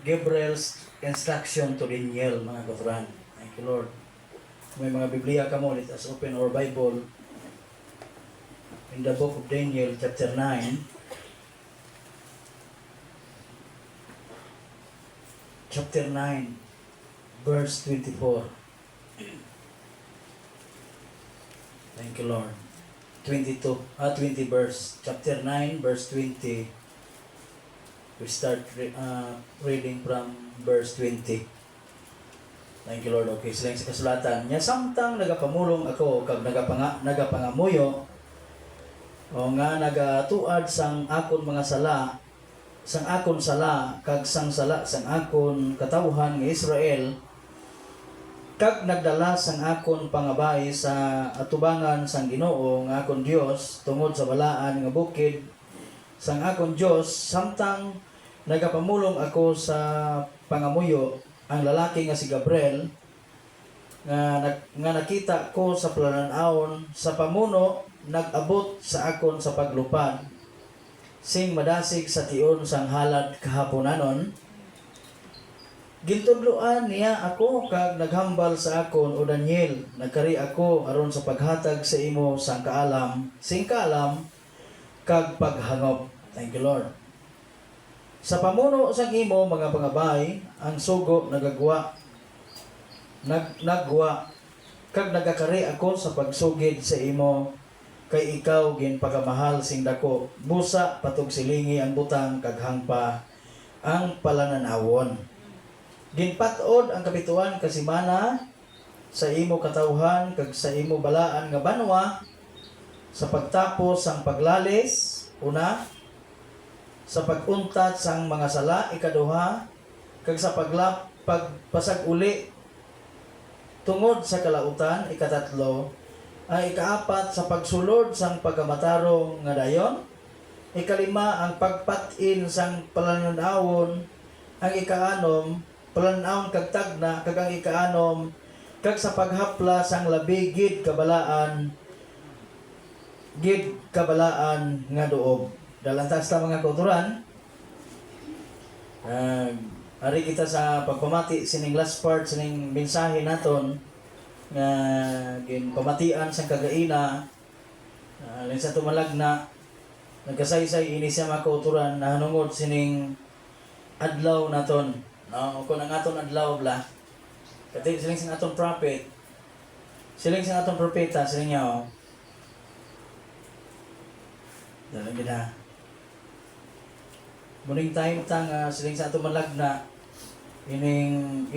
Gabriel's instruction to Daniel, mga kauturan. Thank you, Lord. May mga Biblia ka mo, let us open our Bible in the book of Daniel, chapter 9. Chapter 9, verse 24. Thank you, Lord. 20 verse. Chapter 9, verse 20. We start reading from verse 20. Thank you, Lord. Okay, sila sa kasulatan. Nya samtang nagapamulong ako kag nagapangamuyo o nga nagatuad sang akon mga sala, sang akon sala kag sang sala sang akon katawhan nga Israel, kag nagdala sang akon pangabay sa atubangan sang Ginoo nga akon Dios tungod sa balaan nga bukid sang akon Dios, samtang nagapamulong ako sa pangamuyo, ang lalaki nga si Gabriel nga nakita ko sa plananawon sa pamuno, nag-abot sa akon sa paglupad sing madasig sa tion sang halad kahaponanon. Gintudloan niya ako kag naghambal sa akon, o Daniel, nagkari ako aron sa paghatag sa imo sang kaalam, sing kaalam kag paghangop. Thank you, Lord. Sa pamuno sang imo mga pangabay, ang sugo nagagwa kag nagakari ako sa pagsugid sa imo, kay ikaw gin pagamahal sing dako, busa patog silingi ang butang kag hangpa ang palananawon. Ginpatod ang kapituan kasimana sa imo katawhan kag sa imo balaan nga banwa, sa pagtapos sang paglalis una, sa paguntat sang mga sala ikaduha, kag sa pagpasag uli tungod sa kalautan ikatatlo, ang ikaapat sa pagsulod sang pagamatarong nga dayon, ikalima ang pagpatin sang palananawon, ang ikaanom palanawon kag tagna, kag ang ikaanom kag sa paghapla sang labi gid kabalaan nga duog. Dalantas ta mga kauturan, ari kita sa pagpamati sining last part sining mensahe naton nga ginpamatian sang kagaina, sa tumalagna nagkasaysay ini siya mga kauturan na hanungod sining adlaw naton, no? Kung ang aton adlaw bla kati siling sing aton prophet, siling sing aton propeta, siling niya dalang gina muning time tang siling sa aton malagna ining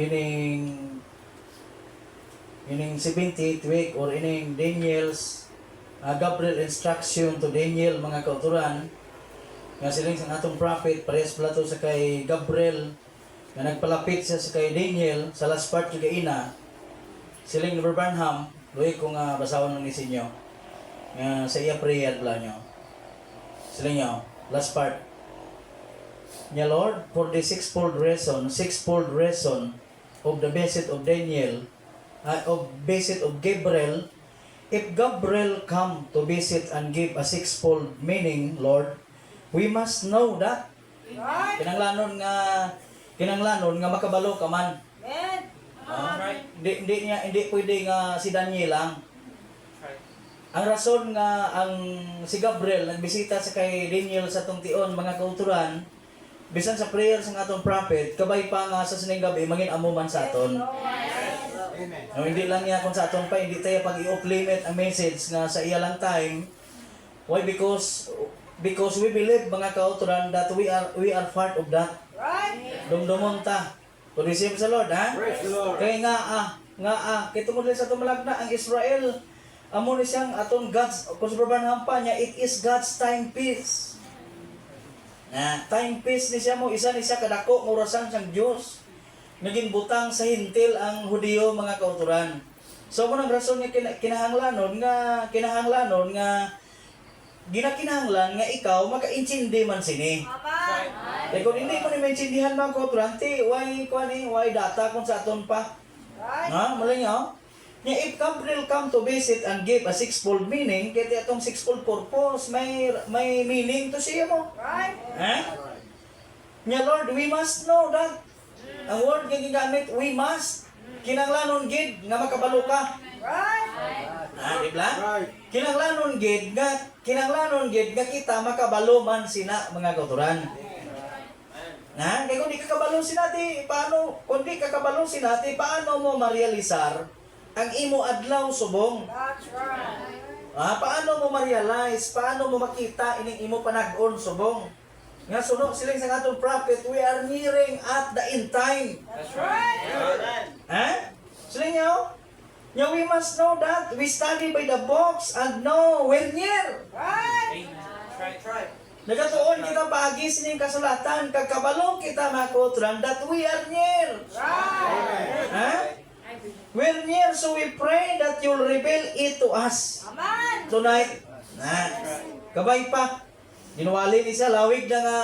78th week or ining Daniel's Gabriel instruction to Daniel, mga kauturan, nga siling sa atong prophet parehas plato sa kay Gabriel nga nagpalapit siya sa kay Daniel sa last part yung kaina, siling Brother Branham luwi kung basawon ng isinyo nga sa iya prayer bla nyo, siling nyo last part niya, Lord, for the sixfold reason of the visit of Daniel, of visit of Gabriel. If Gabriel come to visit and give a sixfold meaning, Lord, we must know that. Kinanglanon nga makabalo ka man. Right? Hindi pwede nga si Daniel lang. Ang rason nga ang si Gabriel nagbisita sa kay Daniel sa tungtion, mga kauturan, bisan sa prayer sa atong prophet, kabay pa nga sa sining gabi mangin amo man sa aton. Amen. No, hindi lang niya kung sa aton pa, hindi tayo pag i-off limit ang message nga sa iya lang time. Why? Because we believe, mga kauturan, that we are part of that. Right. Dumdumon ta. Pulisim sa Lord, ha? Praise the Lord. Kaya kaya tungod sa atong malagna ang Israel, amo ni siyang aton God's, kung sa Branham pa niya, it is God's timepiece. Timepiece ni siya mo, isa ni siya kadako ngurasan siyang Dios. Naging butang sa hintil ang Hudiyo, mga kauturan. So mo nang rason nga kinahanglanon nga ginakinahanglan nga ikaw makaintindi man sini. Right. Kung hindi mo ni maintindihan mga kauturan, why data kung sa aton pa. Right. Malingaw. If Gabriel come to visit and give a sixfold meaning, kaya itong sixfold purpose, may meaning to siya mo. Right? Nya Lord, we must know that Ang word nga gigamit, we must. Kinanglanon gid nga makabalo ka. Di ba? Kinanglanon gid nga kita makabalo man sina mga kauturan. Kaya kung di kakabalo sinati, paano? Kung di kakabalo sinati, paano mo ma-realisar ang imo adlaw subong? Paano mo ma-realize? Paano mo makita ining imo panag-on subong? Nga suno siling sa atong prophet, we are nearing at the end time. That's right. Siling nyo? Now we must know that we study by the books and know we're near. That's right. Nagatuon kita paagi sining kasulatan, kagkabalo kita makutran that we are near. We're near, so we pray that you'll reveal it to us. Amen. Tonight. Kabay pa. Ginuwali ni siya, lawig na nga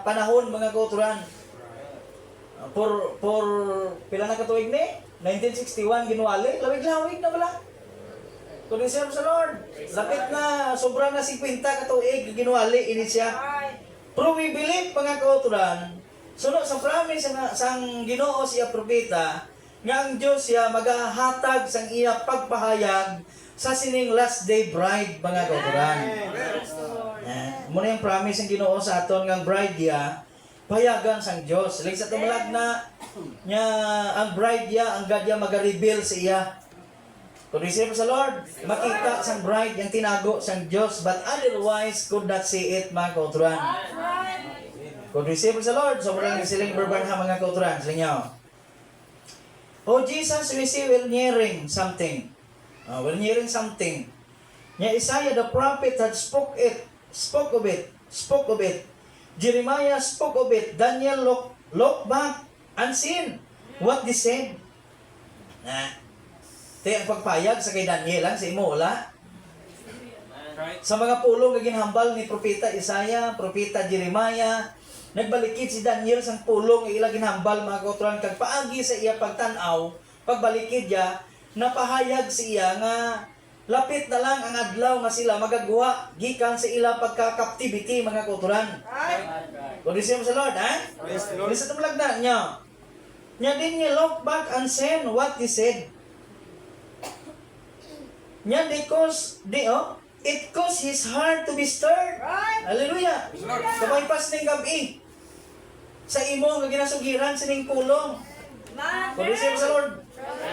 panahon mga kauturan. For pila na katuig ni? 1961 ginuwali, lawig-lawig na pala. Kung isip sa Lord, lapit na, sobrang na 50 katuig ginuwali ini siya. Pero we believe mga kauturan, sunod sa promise sang Ginoo siya propeta, nga ang Diyos siya magahatag sang iya pagpahayag sa sining last day bride mga kauturan. Muna yung promise ang Ginoo sa aton nga bride ya, payagan sang Diyos. Like sa tumalag na nya ang bride ya, ang God ya mag-reveal sa iya. Kung receive sa Lord, makita sang bride yung tinago sang Diyos, but otherwise could not see it mga kauturan. Kung receive sa Lord, sobrang siling berbanha mga kauturan. Siling nyo, oh Jesus, we see we're nearing something. We're nearing something. Nya Isaiah the prophet had spoke of it. Jeremiah spoke of it. Daniel look back and seen what they said. Ang pagpayag sa kay Daniel sa imo wala. Sa mga pulong nga ginhambal ni propeta Isaiah, propeta Jeremiah, nagbalikid si Daniel sang pulong nga ila ginhambal mga kauturan kag paagi sa iya pagtan-aw, pagbalikid ya, napahayag siya nga lapit na lang ang adlaw nga sila magagawa gikan sa ila pagka-captivity mga kauturan. Kung disem sa Lord, Lisa tumulag na niya. Nya din niya look back and say what he said. Nya because it caused his heart to be stirred. Hallelujah. Kapag pas ning gabi sa imo nga ginasugiran sining pulong. Kung disem sa Lord,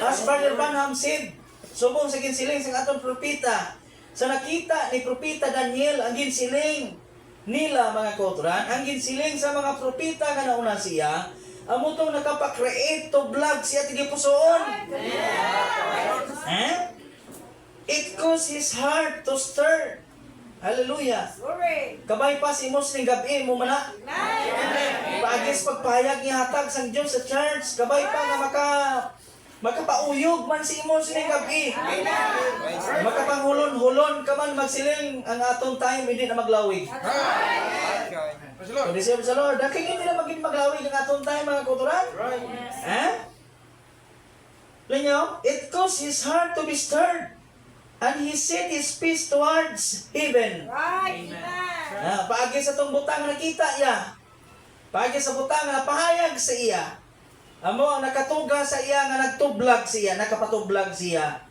as Brother Branham said, subong sa ginsiling sa atong propeta, sa nakita ni propeta Daniel ang ginsiling nila mga kauturan, ang ginsiling sa mga propeta nga nauna siya, amutong nakapa-create to vlog siya tigipusoon. It caused his heart to stir. Hallelujah. Kabay pa si Muslim gabi mo mana. Paagis pagpahayag niya hatag sang Diyos sa church, kabay pa nga makapauyog man si imo sining gabi. Makapanghulon-hulon ka man magsiling ang atong time hindi na maglawig. Kung disip sa Lord, dahil hindi na maging maglawig ang atong time mga kauturan. Linyo, it caused his heart to be stirred. And he set his face towards heaven. Paagi sa itong butang nakita iya. Paagi sa butang na pahayag sa iya. Amo nakatuga sa iya nga nagtublag siya, nakapatublag siya.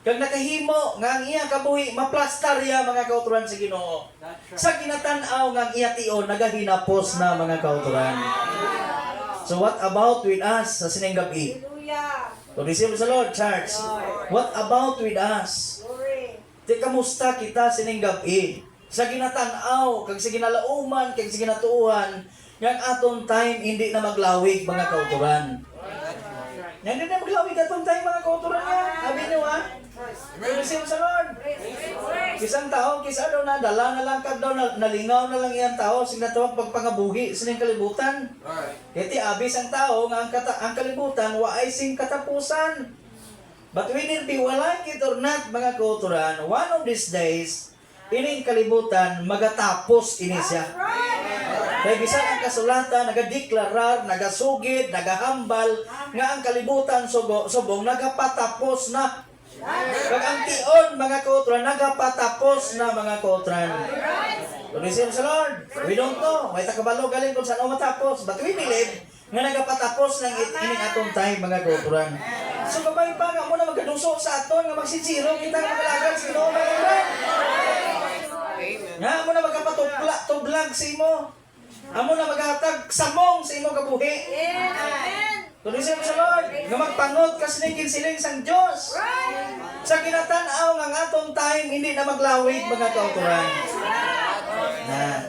Kag nakahimo nga ang iya kabuhi maplastar iya mga kauturan sa Ginoo. Sa ginatan-aw nga ang iya tion nagahinapos na mga kauturan. So what about with us sa sining gabi? To receive sa Lord, church. What about with us? Di kamusta kita sining gabi? Sa ginatan-aw, kag sa ginalauman, kag sa ginatuuhan, yang atong time hindi na maglawig mga kauturan. Hindi na maglawig atong time mga kauturan niya. Sabi niyo receive sa Lord. Kisang tao, kisa daw na, dala na lang kag daw, nalingaw na lang iyang tao, sinatawag pagpangabuhi, sining kalibutan. Iti abis ang tao, nga ang kalibutan, waay sing katapusan. But whether be like it or not, mga kauturan, one of these days, ining kalibutan, magatapos ini siya. Kaya bisan ang kasulatan, nagadeklarar, nagasugid, nagahambal, nga ang kalibutan subong, nagapatapos na. Kag ang tion, mga kauturan, nagapatapos na mga kauturan. To receive sa Lord. We don't know. May takabalo galing kung saan o matapos. But we believe nga nagapatapos ng ining atong time, mga kauturan. So kabay pa nga mo na magkaduso sa aton nga magsisiro kita nga magalagad sa Ginoo, mga kauturan. Nga mo na magkapatublag sa imo. Amo na maghatag samong sa imo kabuhi. To receive sa Lord. Nga magpangot ka siling sang Dios. Sa kinatan-aw nga atong time hindi na maglawig, mga kauturan. Na.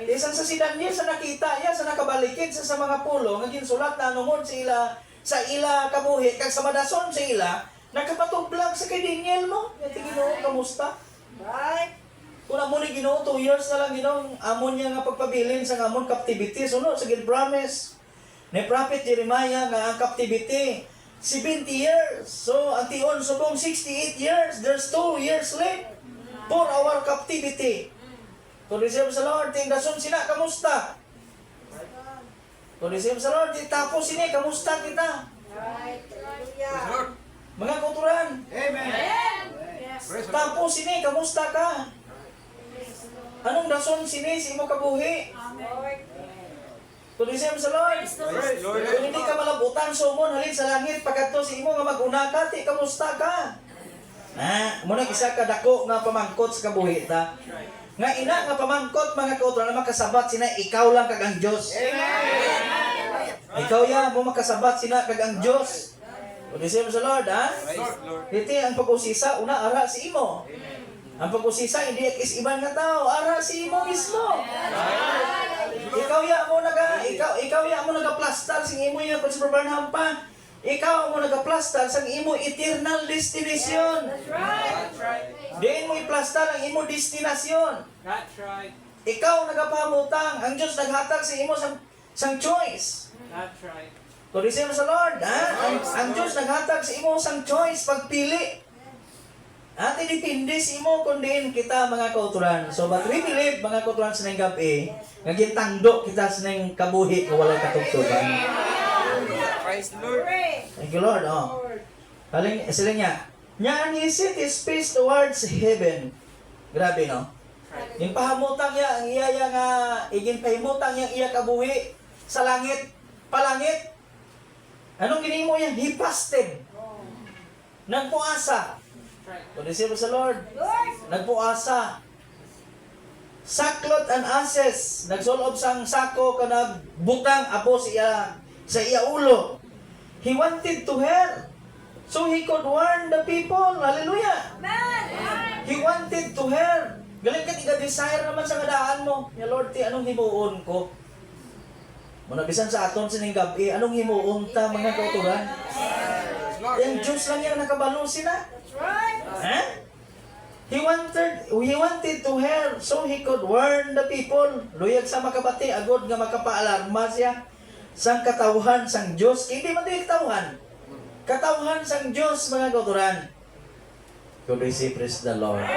Isang sa si Daniel sa nakita niya sa nakabalikid sa mga pulo nga ginsulat na nungod sa ila kabuhi kag sa madason sa ila nakapatublag sa kay Daniel mo. Ginoo, kamusta? Right. Kung amo ni Ginoo 2 years na lang Ginoo amon niya nga pagpabilin sa amon captivity suno sa gid promise ni prophet Jeremiah nga ang captivity 70 years. So ang tion subong 68 years. There's 2 years left for our captivity. To receive sa Lord, tingdason sila, kamusta? To receive sa Lord, tapos sini, kamusta kita? Right. Hallelujah. Mga kauturan, Amen. Yes. tapos sini, kamusta ka? Anong dason sini, si mo kabuhi? Lord. To receive sa Lord, kung hindi ka malabutan, sumon, halin sa langit, pagkato si imo nga mag-una ka, ti, kamusta ka? Muna isa ka dako nga pamangkot sa kabuhi ta. Nga ina nga pamangkot, mga kauturan na makasabat sina ikaw lang kag ang Dios. Ikaw ya mo makasabat sina kag ang Dios. O receive sa Lord, ha? Iti ang pag-usisa una ara si imo. Ang pag-usisa hindi is iban nga tao, ara si imo mismo. Ikaw ya mo nagaplastar sing imo ya pag Branham pa. Ikaw mo nagaplastar sang imo eternal destination. That's right. That's right. Diin mo iplastar ang imo destinasyon. That's right. Ikaw nagapamutang, ang Diyos naghatag sa imo sang choice. That's right. To receive sa Lord, ha? Ang Diyos naghatag sa imo sang choice, pagpili. At depende sa imo kung diin kita, mga kauturan. So, but we believe, mga kauturan sa nang gabi, nga gintangdo kita sa nang kabuhi kung walang katugtugan. Praise the Lord. Pray. Thank you, Lord. Oh. Haling, sila niya. Niya ang isit is face towards heaven. Grabe, no? Yung pahamutang niya, ang iya nga, iginpahimutang niya iya kabuhi sa langit, palangit. Anong ginimo yan? He fasted. Nagpuasa. To receive sa Lord. Lord. Nagpuasa. Saklot and ashes. Nagsulob sang sako ka nagbutang apo sa iya ulo. He wanted to help. So he could warn the people. Hallelujah. Amen. He wanted to help. Galing ka tiga-desire naman sa kadaan mo. Ya Lord, ti anong himuon ko? Manabisan sa aton sining gabi, anong himuon ta, mga kauturan? Yung Diyos lang yung nakabalo sila. That's right. Eh? He wanted to help so he could warn the people. Luyag sa makabati, agod nga makapaalarma siya sang katawhan sang Diyos. Hindi man din katawhan. Katawhan sang Diyos, mga kauturan. Could we say praise the Lord?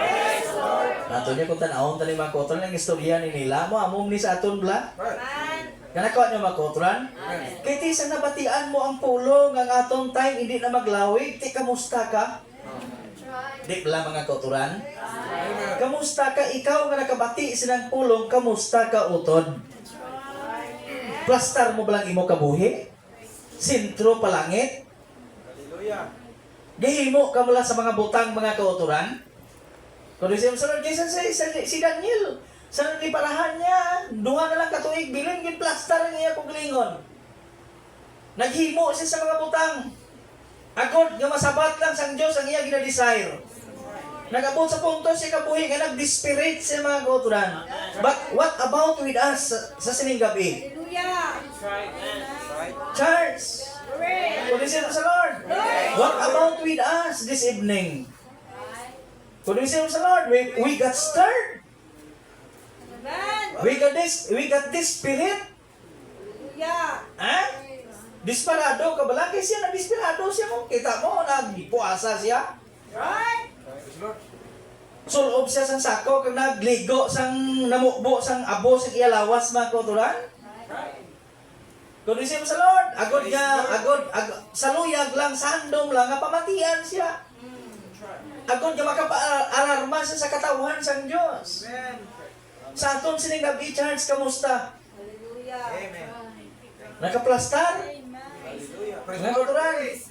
Nato niya kung tanawon tali mga kauturan ang istorya ni nila mo, among ni sa aton bla. Amen. Kanakawa niyo mga kauturan? Kaya ti sa nabatian mo ang pulo ng atong time, hindi na maglawig, ti kamusta ka? Di pala mga kauturan? Kamusta ka? Ikaw nga nakabati silang pulong, kamusta ka utod? Plastar mo ba lang imo kabuhi? Sintro palangit? Hallelujah. Gihimo ka mula sa mga butang, mga kauturan? Kung sa Lord Jesus, si Daniel, sa nagiparahan niya, duha na lang katuig, bilin, gin-plastar niya kung gilingon. Naghimo siya sa mga butang. Agod, nga masabat lang sang Diyos ang iya gina-desire. Nag-abot sa punto siya kabuhi, nga nag-desperate siya mga kauturan. But what about with us sa sining gabi? Hallelujah. That's right. That's right. Church! Pray. Kung sa Lord, what about with us this evening? Kung sa Lord, we got stirred. Amen. We got this spirit. Hallelujah. Ha? Disparado ka ba lang? Kasi na-disparado siya mo. Kita mo, nagpuasa siya. Right. Sulob siya sang sako, kag nagligo sang namukbo sang abo sa iyalawas, mga kauturan. Kung mo sa Lord, agod sa luyag lang, sandom lang, nga pamatian siya. Agod nga makapaalarma siya sa katawhan sang Diyos. Sa aton sining gabi, Charles, kamusta? Hallelujah. Amen. Nakaplastar? Amen. Hallelujah. Mga kauturan. Yes.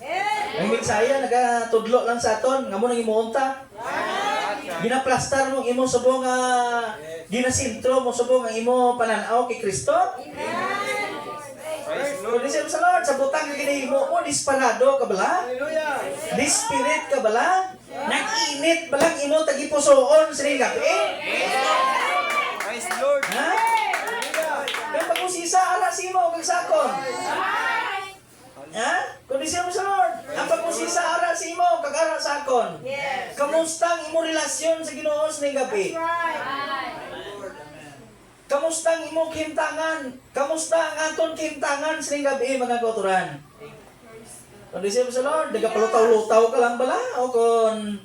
Ang minsaya, nagatudlo lang sa aton. Nga mo nang imuunta. Ginaplastar mo ang imo subong ginasintro mo subong ang imo pananaw kay Kristo. Amen. Praise the Kung Lord. di sa Lord, sa butang nga ginahimo mo, disparado ka bala? Hallelujah. Dispirit ka bala? Nag-init balang imo tagipusoon sa gabi? Praise the Lord. Ha? Kaya pag-usisa, alas mo, kagsakon. Ha? Kung di siya mo sa Lord, ang pag-usisa, alas mo, kag-ara sakon. Yes. Kamusta ang imo relasyon sa Ginoo sa gabi? Right. Kamusta ang imo kimtangan? Kamusta ang aton kimtangan sa gabi, mga kauturan? Kung di siya mo sa Lord, nagapalutaw-lutaw ka lang bala? O kung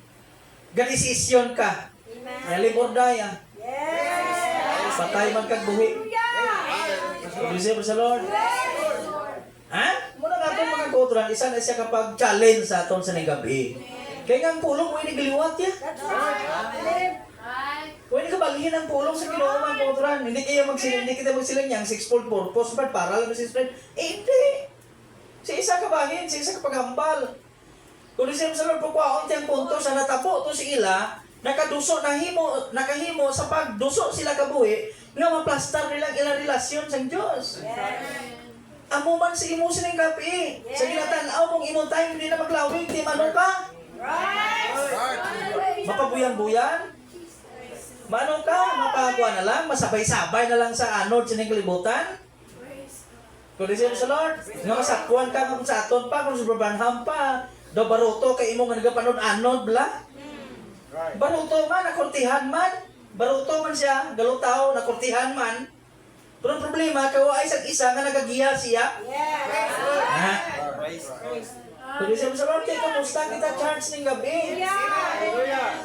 gadesisyon ka? Amen. Nalibor daya. Yes. Patay man kag buhi. Hallelujah. Kung di siya mo sa Lord. Yes. Ha? Muna nga itong mga kauturan, isa na siya kapag challenge sa aton sa gabi. Kaya nga ang pulong mo inigiliwat ya. That's right. Pwede ka balhin ang pulong sa Ginoo mga kauturan. Hindi kita magsilang niyang sixfold purpose, but para lang sa spread. Hindi. Sa isa ka bahin, sa isa ka paghambal. Kung siya sa Lord, pagkwaon tiyang punto sa natapo to si ila, nakahimo sa pagduso sila kabuhi, nga maplastar nilang ilang relasyon sa Diyos. Amo man sa imo sining gabi. Sa ginatanaw mong imong time, hindi na maglawig, di mano ka. Right. Mapabuyan-buyan. Mano ka, mapakuha na lang, masabay-sabay na lang sa anod sining kalibutan. Kung siya sa Lord, nga masakwan ka kung sa aton pa, kung sa Branham pa, do baruto kay imo nga nagapanod-anod bla. Right. Baruto man, nakurtihan man. Baruto man siya, galutaw, nakurtihan man. Pero ang problema, kawa ay isa nga nagagiya siya. Yes. Ha? Praise. Kung siya sa Lord, kaya kamusta kita charge ng gabi? Hallelujah.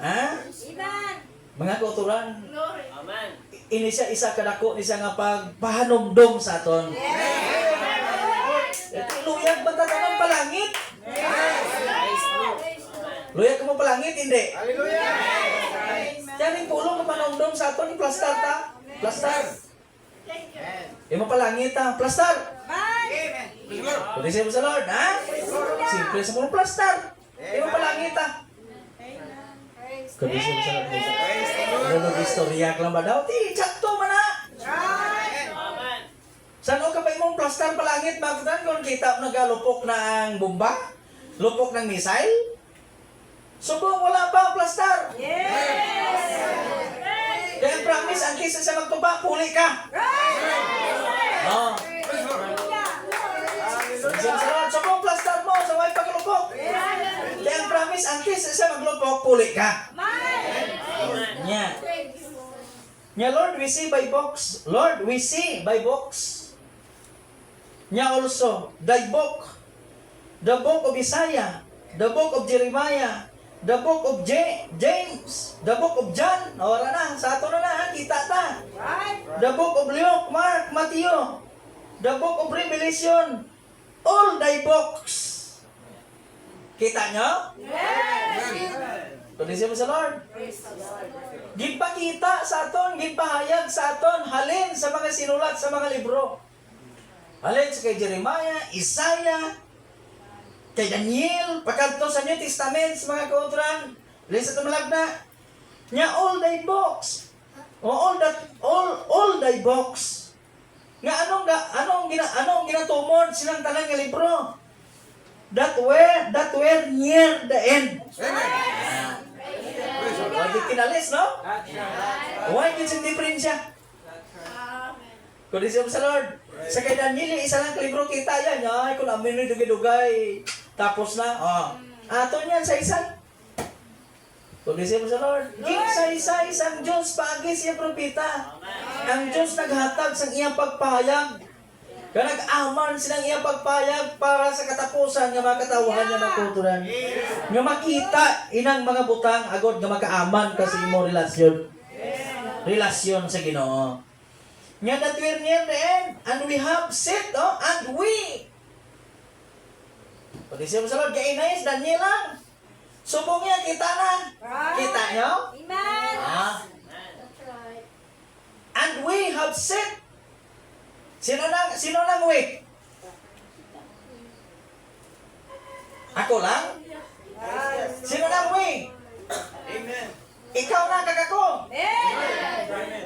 Ha? Amen. Mga kauturan, Amen. ini siya isa kadako ni siya nga pagpahanumdom sa aton. Luyag ba tatanong palangit? Praise the Lord. Luyag ka mo palangit, hindi. Hallelujah. Kaya rin pulong ka panumdom sa aton, plastar ta. Plastar. Imo palangit ta, plastar. Amen. Kung siya mo sa Lord, ha? Simple sa mga plastar. Imo palangit ta. Kung siya mo sa Lord. Praise the Lord. Ano istorya ka lang ba daw? Ti, sakto man na. Amen. Saan o ka ba imong plastar palangit? Bakit kung kita mo nagalupok ng bomba? Lupok ng missile? Subong wala pa ang plastar. Yes. Kaya promise, ang kisa sa magtuba, puli ka. Oh. Subong plastar mo sa way paglupok. Kaya ang promise, ang kisa sa maglupok, puli ka. Nya. Nya, Lord, we see by books. Lord, we see by books. Nya also, the book of Isaiah, the book of Jeremiah, the book of James, the book of John. Wala na, sa ato na, kita ta. The book of Luke, Mark, Matthew, the book of Revelation, all thy books. Kita nyo? Tuloy siya mo sa Lord. Ginpakita sa aton, ginpahayag sa aton, halin sa mga sinulat sa mga libro. Halin sa kay Jeremiah, Isaiah, kay Daniel, pagkanto sa New Testament, sa mga kautran, halin sa tumalagna, niya all thy books. O all thy books. Nga anong ginatumod silang tanan nga libro? That were near the end. Why di kinalis, no? Why di siyang diferensya? Kung di siya sa Lord. Sa kay Daniel, isa lang kalibro kita yan. Ay, kung amin nyo dugay-dugay. Tapos na. Ato niyan sa isa. Kung di siya sa Lord. Sa isang Diyos, paagi siya propita. Ang Diyos naghatag sa iyang pagpahayag. Kaya nag-aman silang iyang pagpayag para sa katapusan nga makatawhan niya ng kulturan. Nga makita inang mga butang agod nga makaaman kasi imo relasyon. Relasyon sa Ginoo. Nga that we're near the end and we have set, and we. Pati siya sa Lord, kay Inais, Daniel lang. Subong niya, kita na. Kita nyo? Amen. Ah. And we have set. Sino nang we? Ako lang? Sino nang we? Amen. Ikaw na kagako. Amen.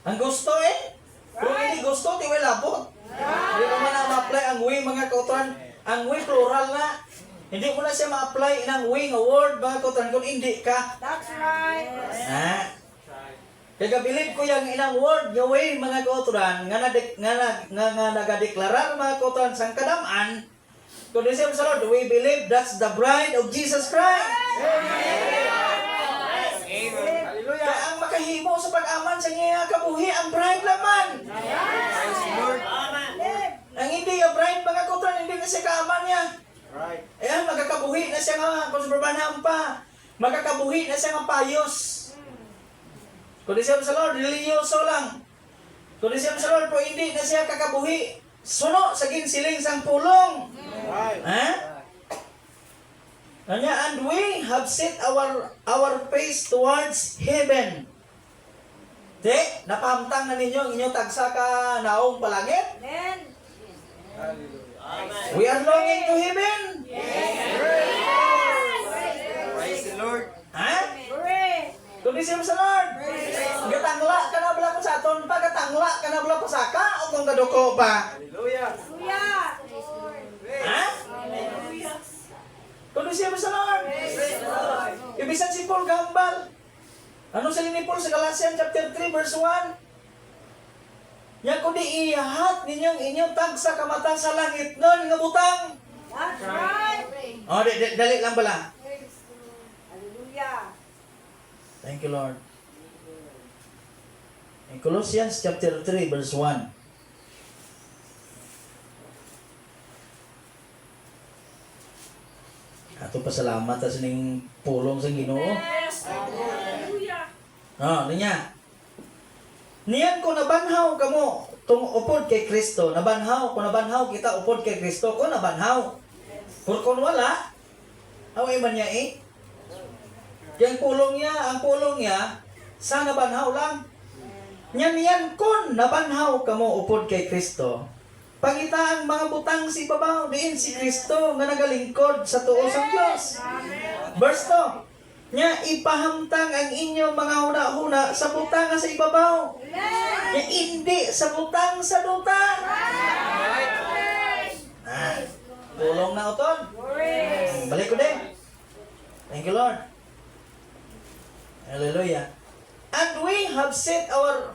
Ang gusto eh. Kung hindi gusto, di wala labot. Hindi mo na ma-apply ang we, mga kautran. Ang we, plural na. Hindi mo na siya ma-apply ng we nga word, mga kautran, kung hindi ka. That's right. Ha? Kaya bilib ko yung inang word, nga we, mga kautran, nga nagadeklarar, mga kautran, sang kadaman, kung di siya sa Lord, we believe that's the bride of Jesus Christ. Hallelujah. Kaya ang makahimo sa pag-aman sa niya kabuhi, ang bride laman. Amen. Ang hindi yung bride, mga kautran, hindi na siya kaaman niya. Right. Ayan, magkakabuhi na siya nga, kung sababanhan pa, magkakabuhi na siya nga payos. Kung di siya sa Lord, religyoso lang. Kung di siya sa Lord, po hindi na siya kakabuhi. Suno sa ginsiling sang pulong. Right. Ha? Kanya, and we have set our face towards heaven. Di, napahamtang na ninyo ang inyong tagsa ka naong palangit. Amen. Amen. We are longing to heaven. Praise the Lord. Ha? Pray. Kung di siya sa Lord, gatangla ka na bala ko sa aton pa, gatangla ka na bala pa sa ka, o kung kaduko pa. Hallelujah. Ha? Kung di siya sa Lord, ibisan si Paul gambal. Ano sa ni Paul sa Galatians chapter 3 verse 1? Yan ko di iyahat ninyong inyong tagsa kamata sa langit nun nga butang. That's right. O, dali lang bala. Hallelujah. Thank you, Lord. In Colossians chapter 3 verse 1. Ato pasalamat sa ning pulong sa Ginoo. Hallelujah. Niya. Niyan ko nabanhaw kamo tung upod kay Kristo. Nabanhaw kita upod kay Kristo ko nabanhaw. Por kon wala, away man niya eh. Ang pulong niya sa nabanhaw lang. Niyan kon nabanhaw kamo upod kay Kristo. Pangita ang mga butang si babaw diin si Kristo nga nagalingkod sa tuo sa Dios. Verse 2. Nya ipahamtang ang inyong mga huna-huna sa butang nga sa ibabaw. Nya hindi sa butang sa duta. Pulong na uton. Balik ko din. Thank you, Lord. Hallelujah. And we have set our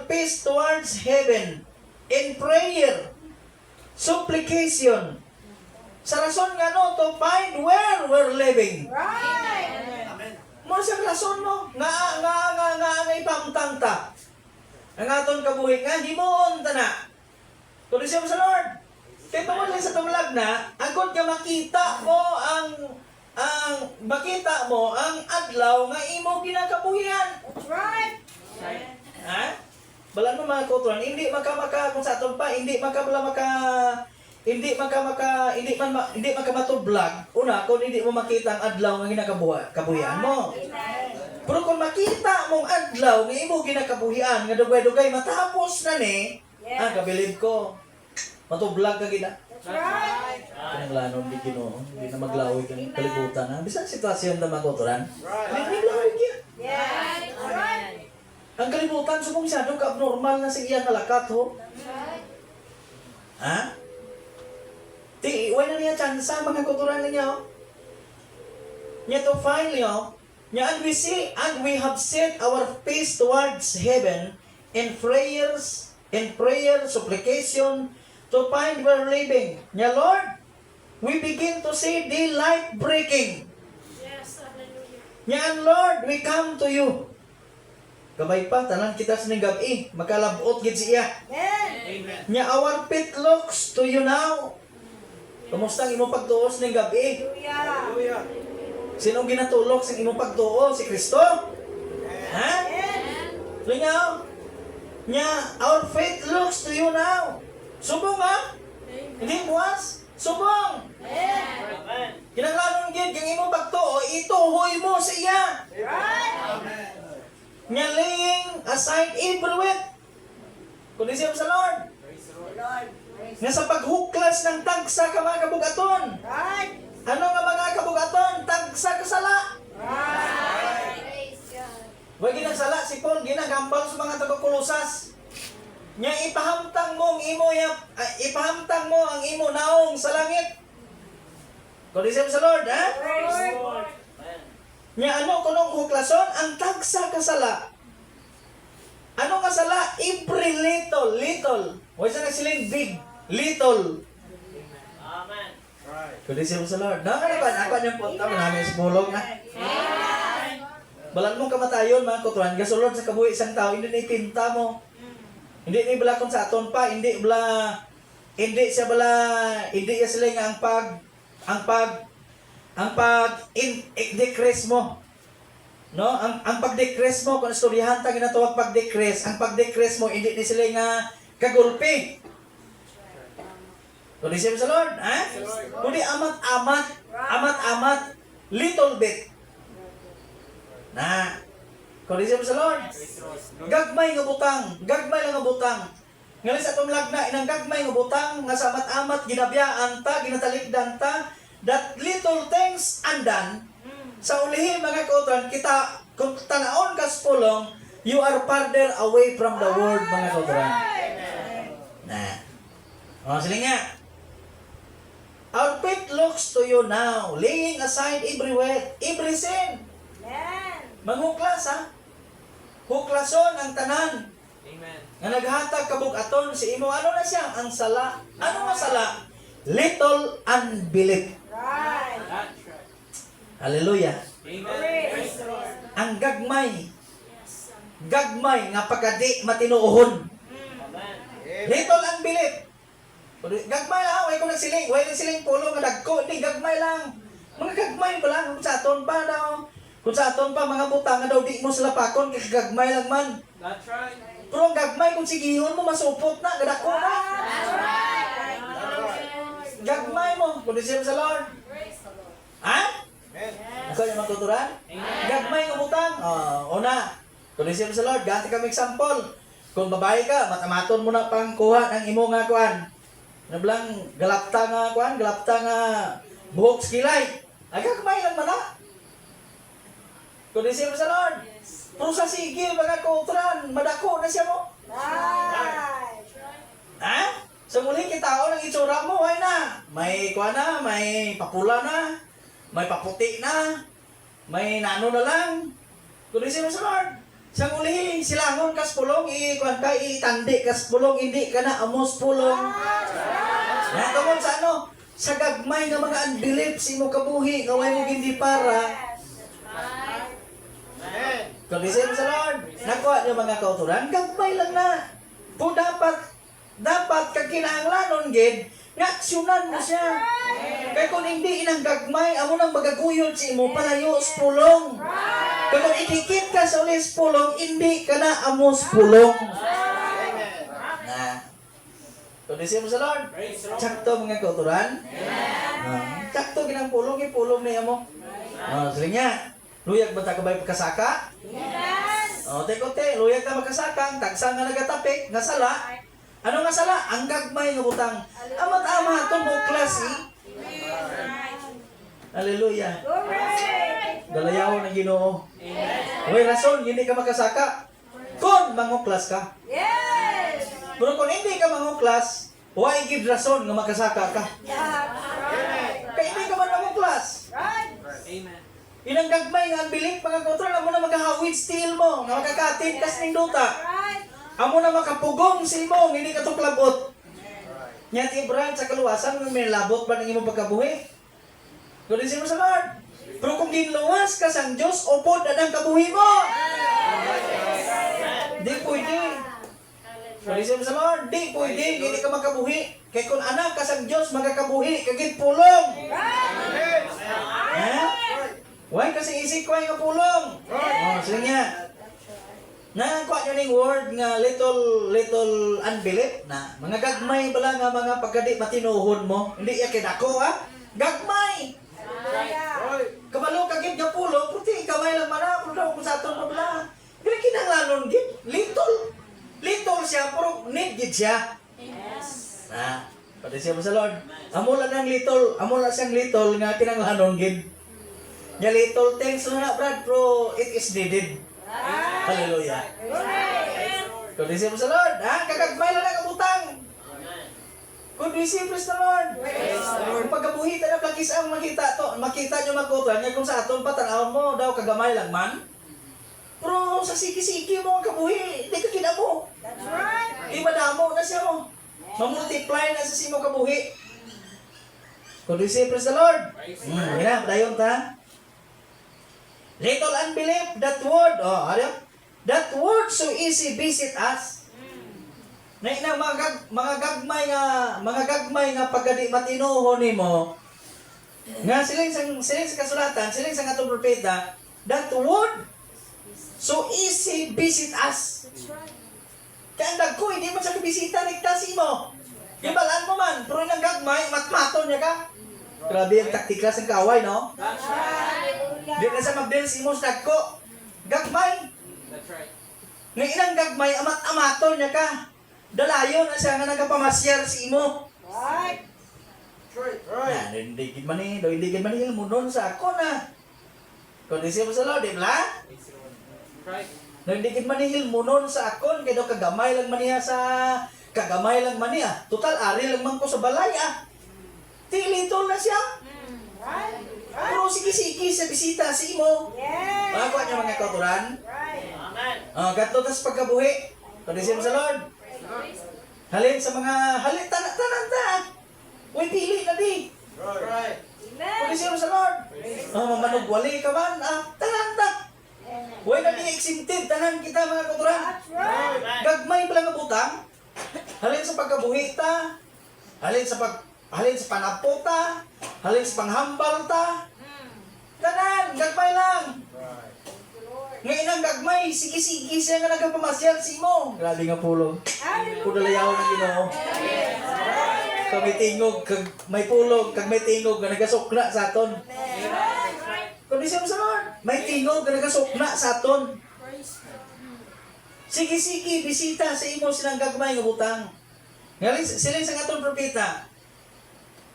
face towards heaven in prayer, supplication. Sa rason nga no, to find where we're living. Right. Mo sa rason mo, nga ipamtang ta. Ang aton kabuhi nga, himon ta na. Kung siya sa Lord. Kaya tungkol sa tumulag na, agad ka makita mo ang adlaw nga imo ginakabuhian. That's right. Ha? Balan mo mga kautron, hindi maka kung sa aton pa, hindi maka matublag. Una, kung hindi mo makita ang adlaw nga ginakabuhian mo. Pero kung makita mong adlaw nga imo ginakabuhian, nga dugay-dugay matapos na ni, kabilib ko. Matublag ka gina. That's right. Pinanglanon di Ginoo, hindi na maglawig ang kalibutan. Ha? Bisan sitwasyon na mga kautron, Right. hindi maglawig yan. Yes. That's right. Ang kalibutan, subong siya, doon ka-abnormal na si iyan nalakat, ho. Ha? Wala na niya chance, mga kuturan niya, ho. Niya to finally, ho. Niya, and we have set our face towards heaven in prayer, supplication, to find where living. Niya, Lord, we begin to see daylight breaking. Yes. Hallelujah. Niya, and Lord, we come to you. Kabay pa, tanan kita sa ning gabi, makalabot gid siya. Amen. Nya our feet looks to you now. Kumusta ang imong pagtuos ning gabi? Hallelujah. Sinong ginatulok sa imong pagtuo? Si Kristo? Ha? Lingaw? Nya our faith looks to you now. Subong ha? Hindi buwas? Subong! Amen. Kinanglanon gid kang imong pagtuo, ituhoy mo sa iya. Right. Nga laying aside every weight. Kundi siya sa Lord. Nga sa paghuklas ng tagsa ka mga kabugaton. Ano nga mga kabugaton? Tagsa kasala. Huwag ginagsala si Paul, ginagambal sa mga taga-Kolosas. Nga ipahamtang mo ang imo naong sa langit. Kundi siya sa Lord, ha? Nga ano kunong huklason? Ang tagsa kasala. Ano nga sala? Every little. Huwag siya nagsiling big, little. Amen. Kundi siya sa Lord. Nakaliban, ako niyang punta, namin sa bulog na. Balang mong kamatayon, mga kutuan, gasulod sa kabuhi isang tao, hindi na ipinta mo. Hindi ni bala kung sa aton pa, hindi siya sila nga ang decrease mo. No? Ang pag-decrease mo, kung istoryahan ta ginatawag pag-decrease, ang pag-decrease mo, hindi ni sila nga kagulpi. Kundi siya sa Lord, ha? Kundi amat-amat, little bit. Na, kundi siya sa Lord. Gagmay nga butang. Ngayon sa itong lagna, inang gagmay nga butang, nga sa amat-amat, ginabiyaan ta, ginatalikdan ta, that little things undone, sa ulihin mga kautran, kita, kung tanaon ka sa pulong, you are farther away from the world, mga kautran. Na. Sila nga. Our faith looks to you now, laying aside every weight, every sin. Manghuklas, ha? Huklason ang tanan. Amen. Nga naghatag kabugaton si imo. Ano na siya? Ang sala. Ano nga sala? Little unbelief. That's right. Hallelujah. Amen. Ang gagmay nga pagkadi matinuohon. Amen. Little unbelief. Gagmay lang, way ko nagsiling. Way nagsiling pulo nga dagko. Hindi, gagmay lang. Mga gagmay ba lang? Kung sa aton pa daw. Kung sa aton pa, mga butang nga daw, di mo sila pakon, kasi gagmay lang man. That's right. Pero ang gagmay, kung sigihon mo, masupot na, gadako na. Gagmay mo, kung di siya sa Lord. Ha? Ako yung matuturan? Gagmay nga butang. Una, kung di siya sa Lord, ganti kami example. Kung babae ka, matamaton mo na pang kuha ng imo nga kuhan. Ano bilang, galapta nga buhok skilay. Ay, gagmay lang man na. Kung di siya sa Lord. Pero sa sige, mga kautran, madako na siya mo. Ha? Sa muli kitao ng itsura mo, ay na. May kuha na, may papula na, may paputi na, may nano na lang. Kung di siya sa Lord. Sa muli, silangon kas pulong, itandi kas pulong, hindi ka na amos pulong. Yan, tungkol sa ano? Sa gagmay nga mga unbelief, sino kabuhi, ngaway mo hindi para. Kung di siya sa Lord, nakuha niyo mga kauturan, gagmay lang na. Po dapat kakinahanglanon gid nga aksyonan mo siya. Kaya kung hindi inang gagmay, amo nang magaguyod si mo palayo sa pulong. Kaya kung itikit ka sa ulis pulong, hindi ka na amo sa pulong. Na. Kung di siya sa Lord, sakto mga kauturan. Sakto ginang pulong, ipulong niya mo. Sila nga. Luyag ba ta kabay pagkasaka? Yes! Te, luyag ta magkasaka, tagsa nga nagatapik, nga sala. Ano nga sala? Ang gagmay nga butang. Amat-ama itong buklas, Hallelujah. Dalayaw ng Ginoo. May rason, hindi ka magkasaka. Kung manguklas ka. Yes! Pero kung hindi ka manguklas, why give rason nga magkasaka ka? Kaya hindi ka man manguklas. Amen. Inang gagmay nga ang bilik, mga kontrol, amo na magahawid steel mo, nga makakatin kas ning duta. Amo na makapugong si mo, hindi ka tuklabot. Nya ti Abraham sa kaluwasan, may labot ba ng imong pagkabuhi? Kung mo sa Lord. Pero kung ginluwas ka sang Diyos, upod na ng kabuhi mo. Di pwede. Kung mo sa Lord, di pwede, hindi ka makabuhi. Kaya kung anak ka sang Diyos, magkakabuhi, kagit pulong. Ha? Why? Kasi isip ko ay kapulong. Sige nga. Nakuha nyo ng word nga little unbelief na mga gagmay pala nga mga pagkadi matinuhon mo. Hindi iya kinako ha? Gagmay! Kabalo kagit nga pulong, puti kamay lang mana, pero kung sa aton mo pala. Pero kinanglanon gid. Little siya, pero need gid siya. Yes. Pati siya sa Lord. Amo lang siyang little nga kinanglanon gid. Nya little things na brad, pero it is needed. Hallelujah. Pati siya sa Lord. Kagagmay lang ang kabutang. Good receive, praise the Lord. Kung pagkabuhita na plakis ang makita nyo makutan niya kung sa aton patanawon mo daw kagamay lang man. Pero sa siki-siki mo ang kabuhi, hindi ka kinamo. That's right. Di madamo na siya mo. Mamultiply na sa simo kabuhi. Good receive, praise the Lord. Mira, dayon ta. Little unbelief, that word, that word so easy visit us. Na inang mga gagmay nga pagkadi matinuho nimo nga siling sa kasulatan, siling sa atong propeta, that word so easy visit us. That's right. Kaya ang dagko, hindi man sa bisita nagtasi mo. Ibalaan mo man, pero nang gagmay, matmaton niya ka. Grabe ang taktika sa kaaway, no? That's right. Di na sa mag-deals imo sa dagko. Gagmay. That's right. Nga inang gagmay, amat-amaton niya ka. Dalayon na siya nga nagapamasyar si imo. Right. Yan, hindi gid man ni mo nun sa ako na. Kondisyon mo sa Lord, di ba? Right. Hindi gid man ni mo nun sa akon, kaya daw kagamay lang man niya Total, ari lang man ko sa balay Tilitol na siya. Right. Pero sige-sige sa bisita si imo. Yes. Mga niya mga kauturan. Right. Amen. Gato tas pagkabuhi. Kondisyon mo sa Lord. Halin tanan ta. Uy, pili na di. Right. Amen. Kondisyon mo sa Lord. Manugwali ka man. Tanan ta. Uy, na di exempted. Tanan kita mga kauturan. That's right. Gagmay pa lang ang butang. Halin sa pagkabuhi ta. Halin sa panapo ta. Halin sa panghambal ta. Tanan, gagmay lang. Ngayon ang gagmay, sige-sige siya nga nagpamasyal si mo. Grabe nga pulong. Pudalayaw ng Ginoo. Kag may tingog, kag may pulong, kag may tingog nga nagasukna sa aton. Kondisyon sa Lord, may tingog nga nagasukna sa aton. Sige-sige, bisita sa imo silang gagmay nga butang. Ngayon, siling sa aton propeta.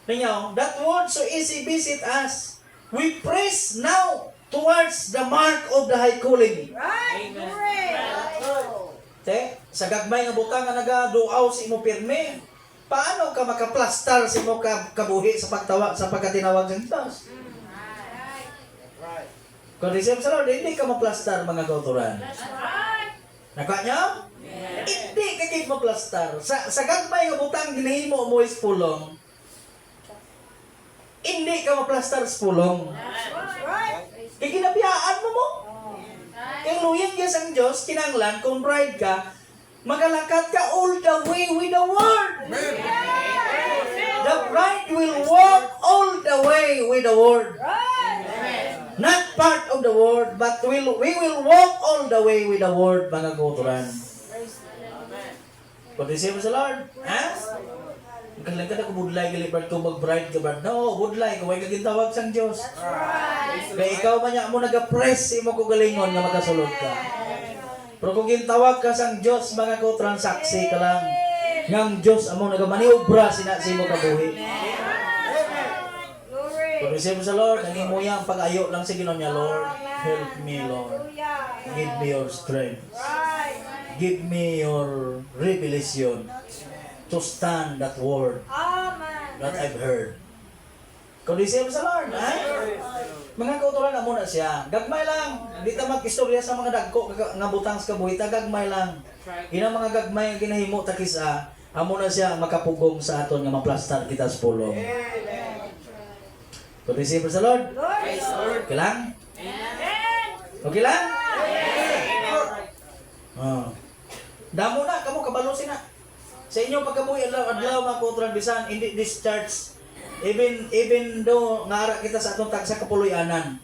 Ninyo, that word so easy visit us. We press now towards the mark of the high calling. Right. Amen. Te, sa gagmay nga butang nga nagaduaw sa imo pirme, paano ka makaplastar sa imo kabuhi sa pagkatinawag ng Diyos? Right. Kung disem sa Lord, hindi ka maplastar mga kauturan. That's right. Nakuha niyo? Hindi ka kayo maplastar. Sa gagmay nga butang ginahimo mo is pulong, hindi ka maplastar sa pulong. That's right. Kaya ginabiyaan mo. Kaya luyang ka sa Diyos, kinanglan, kung bride ka, magalakat ka all the way with the Word. The bride will walk all the way with the Word. Right. Not part of the Word, but we will walk all the way with the Word, mga kauturan. Kung disip sa Lord, ha? Kailan ka na kubudlay, galibad ko mag-bride ka ba? No, budlay, kaway kagintawag sang Diyos. Right. Kaya ikaw man niya mo nag-press imo ko galingon na makasulod ka. Pero kung gintawag ka sang Diyos, mga ko-transaksi ka lang. Ngang Diyos amo nagamaniobra sina sa imo kabuhi. Glory. Kung isip mo sa Lord, ang imo yang pag-ayo lang sa Ginoo niya, Lord. Help me, Lord. Hallelujah. Give me your strength. Right. Give me your revelation to stand that word Amen. that I've heard. Kung isip mo sa Lord, ha? Mga kauturan na muna siya. Gagmay lang. Hindi ta mag-istorya sa mga dagko nga butang sa kabuhita. Gagmay lang. Inang mga gagmay nga ginahimo takisa, amo na siya makapugong sa aton nga maplastar kita sa pulong. Kung isip mo sa Lord, Lord. okay lang? Amen. Okay lang? Damo na, kamo kabalosin na. Sa inyong pagkabuhi, adlaw mga kauturan bisan, hindi discharge. Even though nga kita sa atong tagsa kapuloy-anan,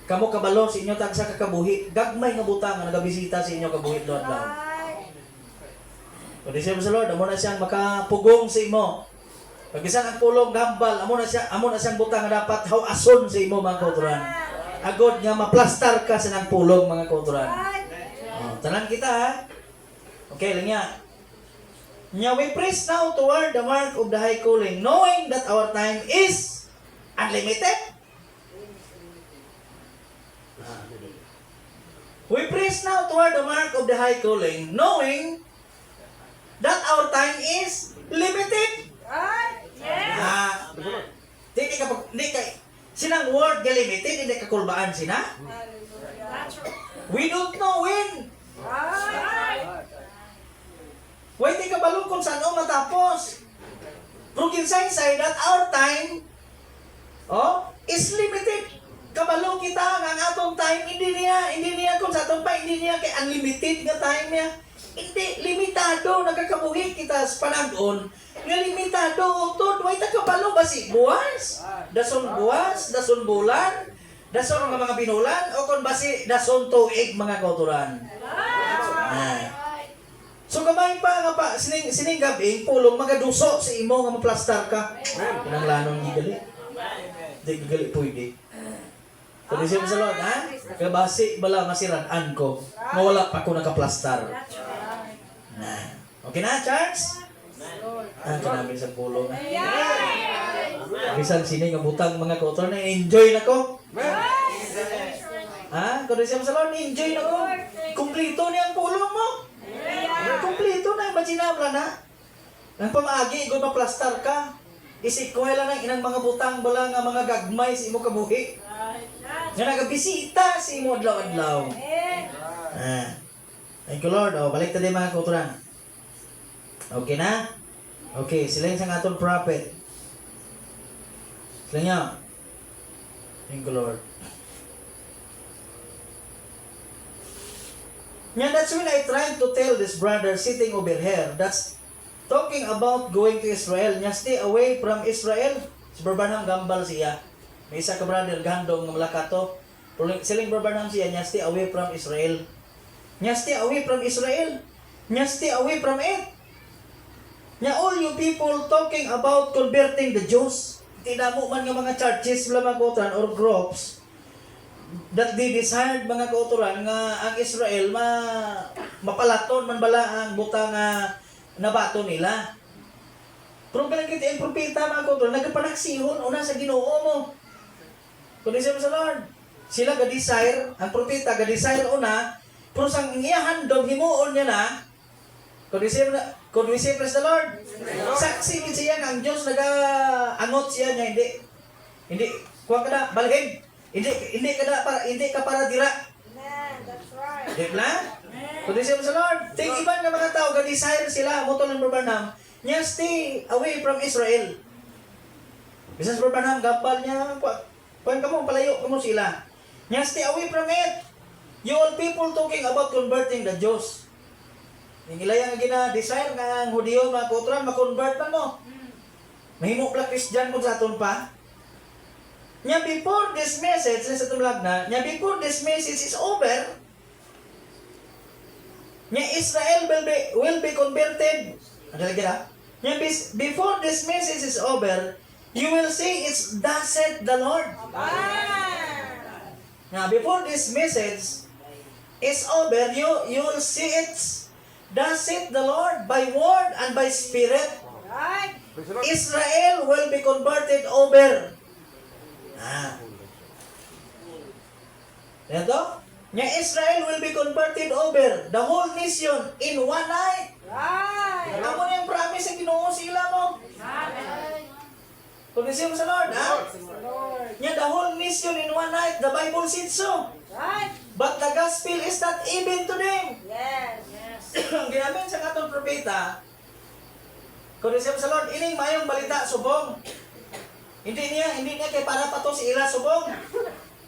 kamo kabalo sa inyo tagsa kakabuhi, gagmay nga butang nga nagabisita sa inyo kabuhi doon daw. Right. Kung di siya sa Lord, amo na siyang makapugong sa imo. Pag isang ang pulong gambal, amo na siyang butang nga dapat hawason sa imo mga kauturan. Agod nga maplastar ka sa nang pulong mga kauturan. Right. Tanan kita ha. Okay, lang niya. Nya we press now toward the mark of the high calling, knowing that our time is unlimited. We press now toward the mark of the high calling, knowing that our time is limited. Right? Yes. Di ka, sinang word ga limited, hindi ka kulbaan sina. Hallelujah. That's right. We don't know when. Right. Why di ka balong kung saan o matapos. Pero kinsay that our time is limited. Kabalo kita nga ang atong time, hindi niya kung sa atong pa, hindi niya kay unlimited nga time niya. Hindi, limitado, nagkakabuhi kita sa panahon, nga limitado, utod, way takabalo ba si buwas? Dason buwas, dason bulan, dason nga mga binulan, o kung basi dason tuig mga kauturan. So gamay pa nga pa, sining gabing, pulong magaduso sa imo nga maplastar ka. Pinanglanon gigali. Di gigali pwede. Kung isip sa Lord, ha? Kaya basi bala masiraan ko. Mawala pa ako nakaplastar. That's right. Na. Okay na, Charles? Ang namin sa pulong. Bisan sini nga butang mga kauturan na enjoy na ko. Ha? Kung isip sa Lord, enjoy na ko. Kumplito niya ang pulong mo. Kumplito na, imaginabla na. Nang pamaagi, kung maplastar ka, isikwela ng inang mga butang bala nga mga gagmay sa imo kabuhi. Nga nagabisita sa imo adlaw-adlaw. Thank you Lord. Balik tayo mga kauturan. Okay na? Okay, sila yung aton prophet. Sila niya. Thank you Lord. Yeah, that's when I tried to tell this brother sitting over here that's talking about going to Israel. Nya stay away from Israel. Si Barbanam gambal siya. May isa ka brother gandong ng Malakato. Siling Barbanam siya, nya stay away from Israel. Nya stay away from Israel. Nya stay away from it. Nya all you people talking about converting the Jews. Tinamo man nga mga churches mga kauturan or groups that they desired mga kauturan nga ang Israel mapalaton man bala ang butang nabato nila. Pero ganang kita ang propeta mga kauturan nagpanagsihon una sa Ginoo mo. Kung isip sa Lord, sila ga-desire, ang propeta ga-desire una, pero sang iyahandog himuon niya na, kung isip sa Lord, saksi din siya nga ang Diyos nag-angot siya niya, hindi, kuha ka na, balhin, hindi ka para dira. Amen. That's right. Di ba? Kung isip sa Lord, ting iban nga mga tao, ga-desire sila, moto ng Barbanam, niya stay away from Israel. Bisas Barbanam, gambal niya, kuhan ka mo, palayo ka mo sila. Niya stay away from it. You all people talking about converting the Jews. Yung ilaya nga gina-desire nga ang Hudiyo, mga kauturan, makonvert na mo. Mahimo pala Christian mo sa aton pa. Nya before this message, sa tumlag na, nya before this message is over, nya Israel will be converted. Ano lagi na? Nya before this message is over, you will say it's thus said the Lord. Now, before this message is over, you will see it's thus said the Lord by word and by spirit. Right. Israel will be converted over. Ito? Nya Israel will be converted over the whole nation in one night. Right. Amo na yung promise ang Ginoo sila mo. Kung isip mo sa Lord, ha? Lord. Nya the whole nation in one night, the Bible said so. Right. But the gospel is not even to them. Yes. Yes. Ang ginamit sa katong propeta, kung isip mo sa Lord, ining mayong balita, subong. Hindi niya kay para pa to si ila subong.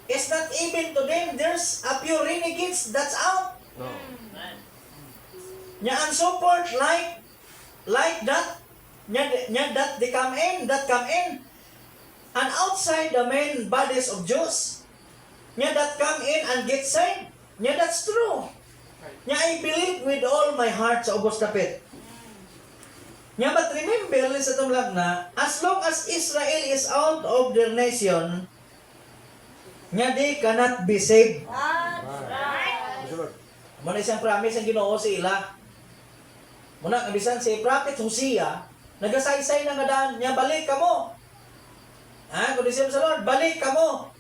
It's not even to them. There's a few renegades that's out. Nya and so forth like that. Nya that they come in, and outside the main bodies of Jews, nya that come in and get saved. Nya that's true. Nya I believe with all my heart sa ubos kapit. Nya but remember sa tumlag na, as long as Israel is out of their nation, nya they cannot be saved. That's right. Muna isang promise ang Ginoo sa ila. Muna kabisan si Prophet Hosea, nagasaysay na nga daan niya, balik ka mo. Ha? Kung disip sa Lord, balik ka mo.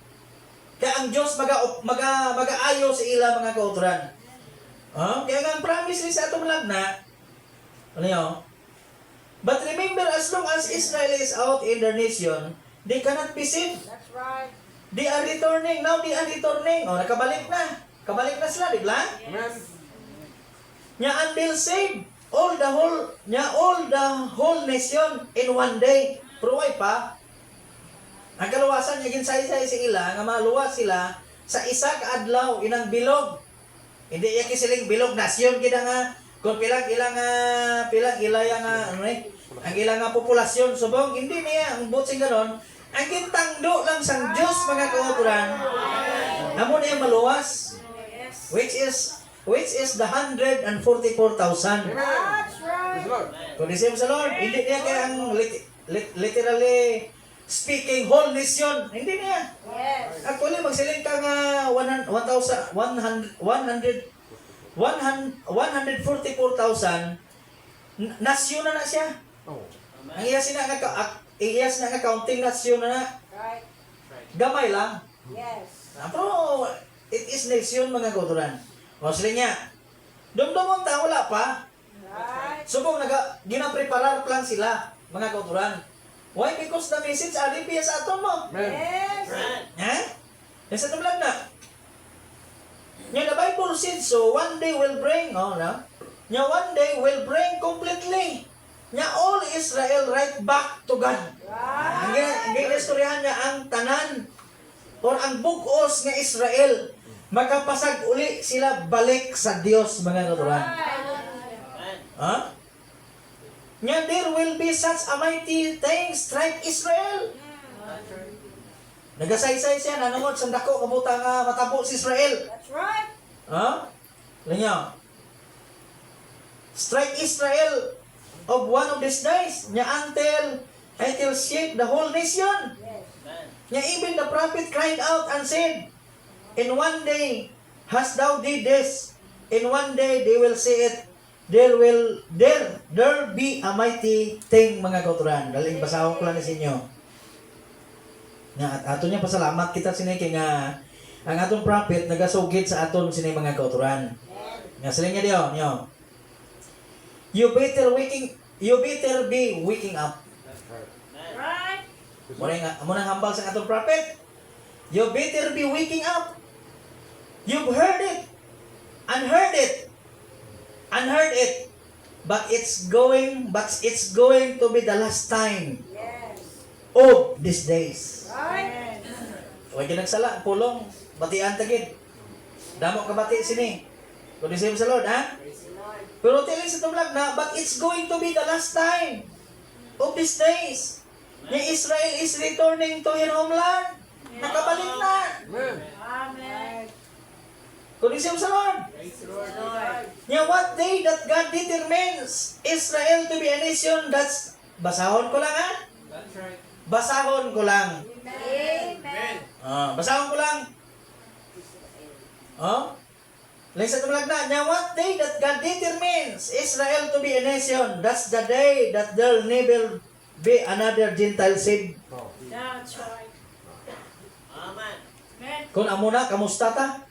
Kaya ang Diyos mag-aayo sa ila mga kauturan. Kaya nga ang promise rin sa atong lagna, ano yun? But remember, as long as Israel is out in their nation, they cannot be saved. That's right. They are returning. Now they are returning. Nakabalik na. Kabalik na sila, di ba? Amen. Nya until saved all the whole nation in one day. Pero why pa? Ang kaluwasan niya ginsay-say sa ila nga maluwas sila sa isa ka adlaw inang bilog. Hindi yaki siling bilog nasyon gid nga kung pilang ilang ang ilang nga populasyon subong hindi niya ang butsing ganon. Ang gintangdo lang sang Dios mga kauturan. Amo niya maluwas. Which is the 144,000. That's Praise right. the Lord. Kung isip sa Lord, hindi niya kaya ang literally speaking whole nation. Hindi niya. Yes. Actually, magsiling ka nga 144,000 nasyon na siya. Oh. Ang iyas na nga counting nasyon na Right. gamay lang. Yes. Pero it is nation mga kauturan. Mostly niya. Dumdumon ta wala pa. Right. Subong ginapreparar lang sila mga kauturan. Why? Because the message already sa aton mo. Amen. Yes. Ha? Nasa tumlag na. Nya the Bible said so one day will bring, nya one day will bring completely. Nya all Israel right back to God. Ang ginastoryahan niya ang tanan or ang bugos nga Israel. Makapasag uli sila balik sa Dios mga kauturan. Ha? Nya there will be such a mighty thing strike Israel. Nagasaysay siya, nanungod sa dako kabuta nga matabo si Israel. That's right. Ha? Linyo. Strike Israel of one of these days. Nya until it will shake the whole nation. Yes. Nya even the prophet cried out and said, in one day hast thou did this. In one day they will say it. There be a mighty thing mga kauturan. Daling basahon ko lang sa inyo. Nga ato niya pasalamat kita sinay nga ang atong prophet nagasugid sa aton sinay mga kauturan. Nga sila niya diyo. You better be waking up. Right. Muna hambal sa atong prophet. You better be waking up. You've heard it. Unheard it. But it's going to be the last time Yes. of these days. Right. Huwag ka nagsala, pulong, batian tagid. Damo ka bati sini. Kung disip sa Lord, ha? Praise the Lord. Pero tiling sa tumlag na, but it's going to be the last time of these days. Yung Israel is returning to her homeland. Nakabalik na. Amen. Amen. Kung disip sa Lord. Praise the Lord. Yung what day that God determines Israel to be a nation, that's, basahon ko lang ha? That's right. Basahon ko lang. Amen. Basahon ko lang. Like sa tumlag na, nya what day that God determines Israel to be a nation, that's the day that there'll never be another Gentile saved. Oh. That's right. Amen. Amen. Kung amo na, kamusta ta?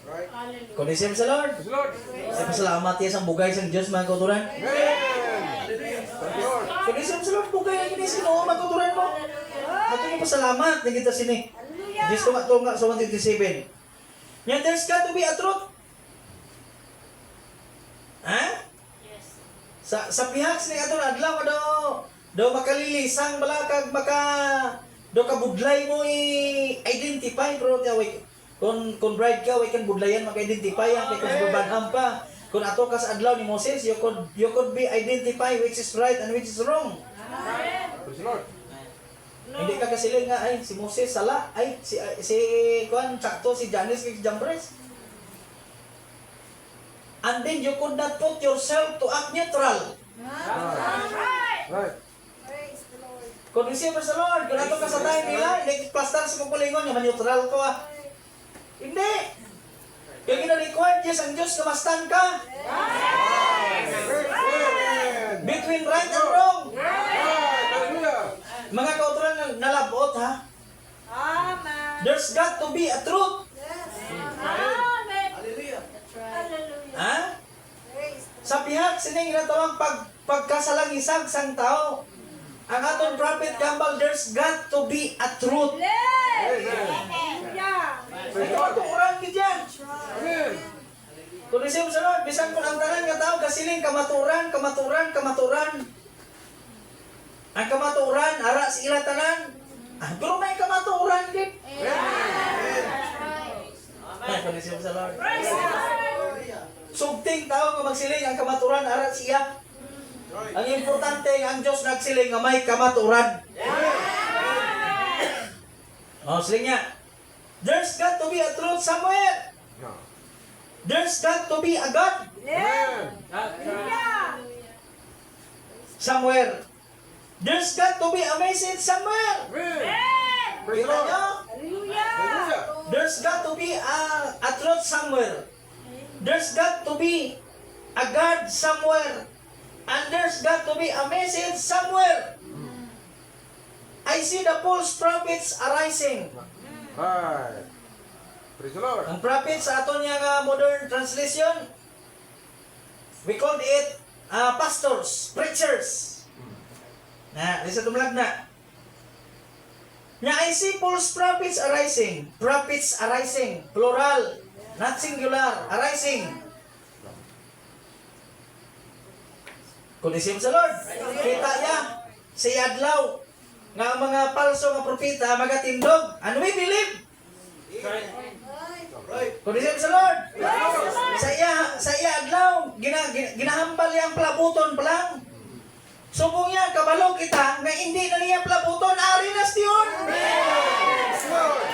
Right. Hallelujah. Kung isip sa Lord, Praise the Lord. ay pasalamat yan sa bugay sa Diyos mga kauturan. Amen. Praise the Lord. Kung isip sa Lord, bugay ang kinisip mo, mga kauturan mo. Ato yung pasalamat na kita sini. Hallelujah. Diyos tunga sa 127. Yan, there's got to be a truth. Ha? Yes. Sa pihaks ni ato na adlaw daw makalilisang balakag do kabudlay mo i-identify pero kung bride ka way kan budlayan maka-identify ang kay kung babanham pa kung ato ka sa adlaw ni Moses you could be identify which is right and which is wrong. Amen. Praise the Lord. Hindi ka kasiling nga ay si Moses sala ay si kuan sakto si Janice kay Jambres. And then you could not put yourself to act neutral. That's right. Right. Praise the Lord. Kung receiver sa Lord, kung ato ka sa time nila, hindi plastar sa kukulingon, yung neutral ko ah. Hindi. Kaya gina-required yes ang Diyos kamastan ka. Amen. Between right and wrong. Right. Hallelujah. Mga kauturan na nalabot ha. Amen. There's got to be a truth. Yes. Amen. Hallelujah. That's right. Hallelujah. Ha? Praise the Sa pihak sining ginatawang pagkasalangisag sang tao. Ang aton prophet Campbell, there's got to be a truth. Yes. Amen. Hallelujah. May kamatuoran ka dyan. Amen. Kung isip sa Lord, bisan kung ang tanan nga tao kasiling kamaturan. Ang kamaturan, ara sa ila tanan. Pero may kamaturan din. Ay, kung isip sa Lord. Praise God. Sugting tao nga magsiling ang kamaturan, ara siya. Ang importante, ang Diyos nagsiling nga may kamaturan. Oh, siling niya. There's got to be a truth somewhere. No. There's got to be a God Yes. Amen. Hallelujah. somewhere. There's got to be a message somewhere. Amen. Yes. Praise Kita God. nyo? Hallelujah. Hallelujah. There's got to be a truth somewhere. There's got to be a God somewhere. And there's got to be a message somewhere. I see the false prophets arising. Right. Praise the Lord. Ang prophets sa aton nga modern translation, we call it pastors, preachers. Na, lisa tumlag na. I see false prophets arising. Prophets arising. Plural. Not singular. Arising. Kung isip sa Lord, kita niya, si Adlaw, nga ang mga palso nga propita, magatindog. And we believe. Kung isip sa Lord, sa iya Adlaw, ginahambal niya ang plabuton pa lang. Subong niya, kabalo kita, nga hindi na niya plabuton, ari na siyon. Praise the Lord.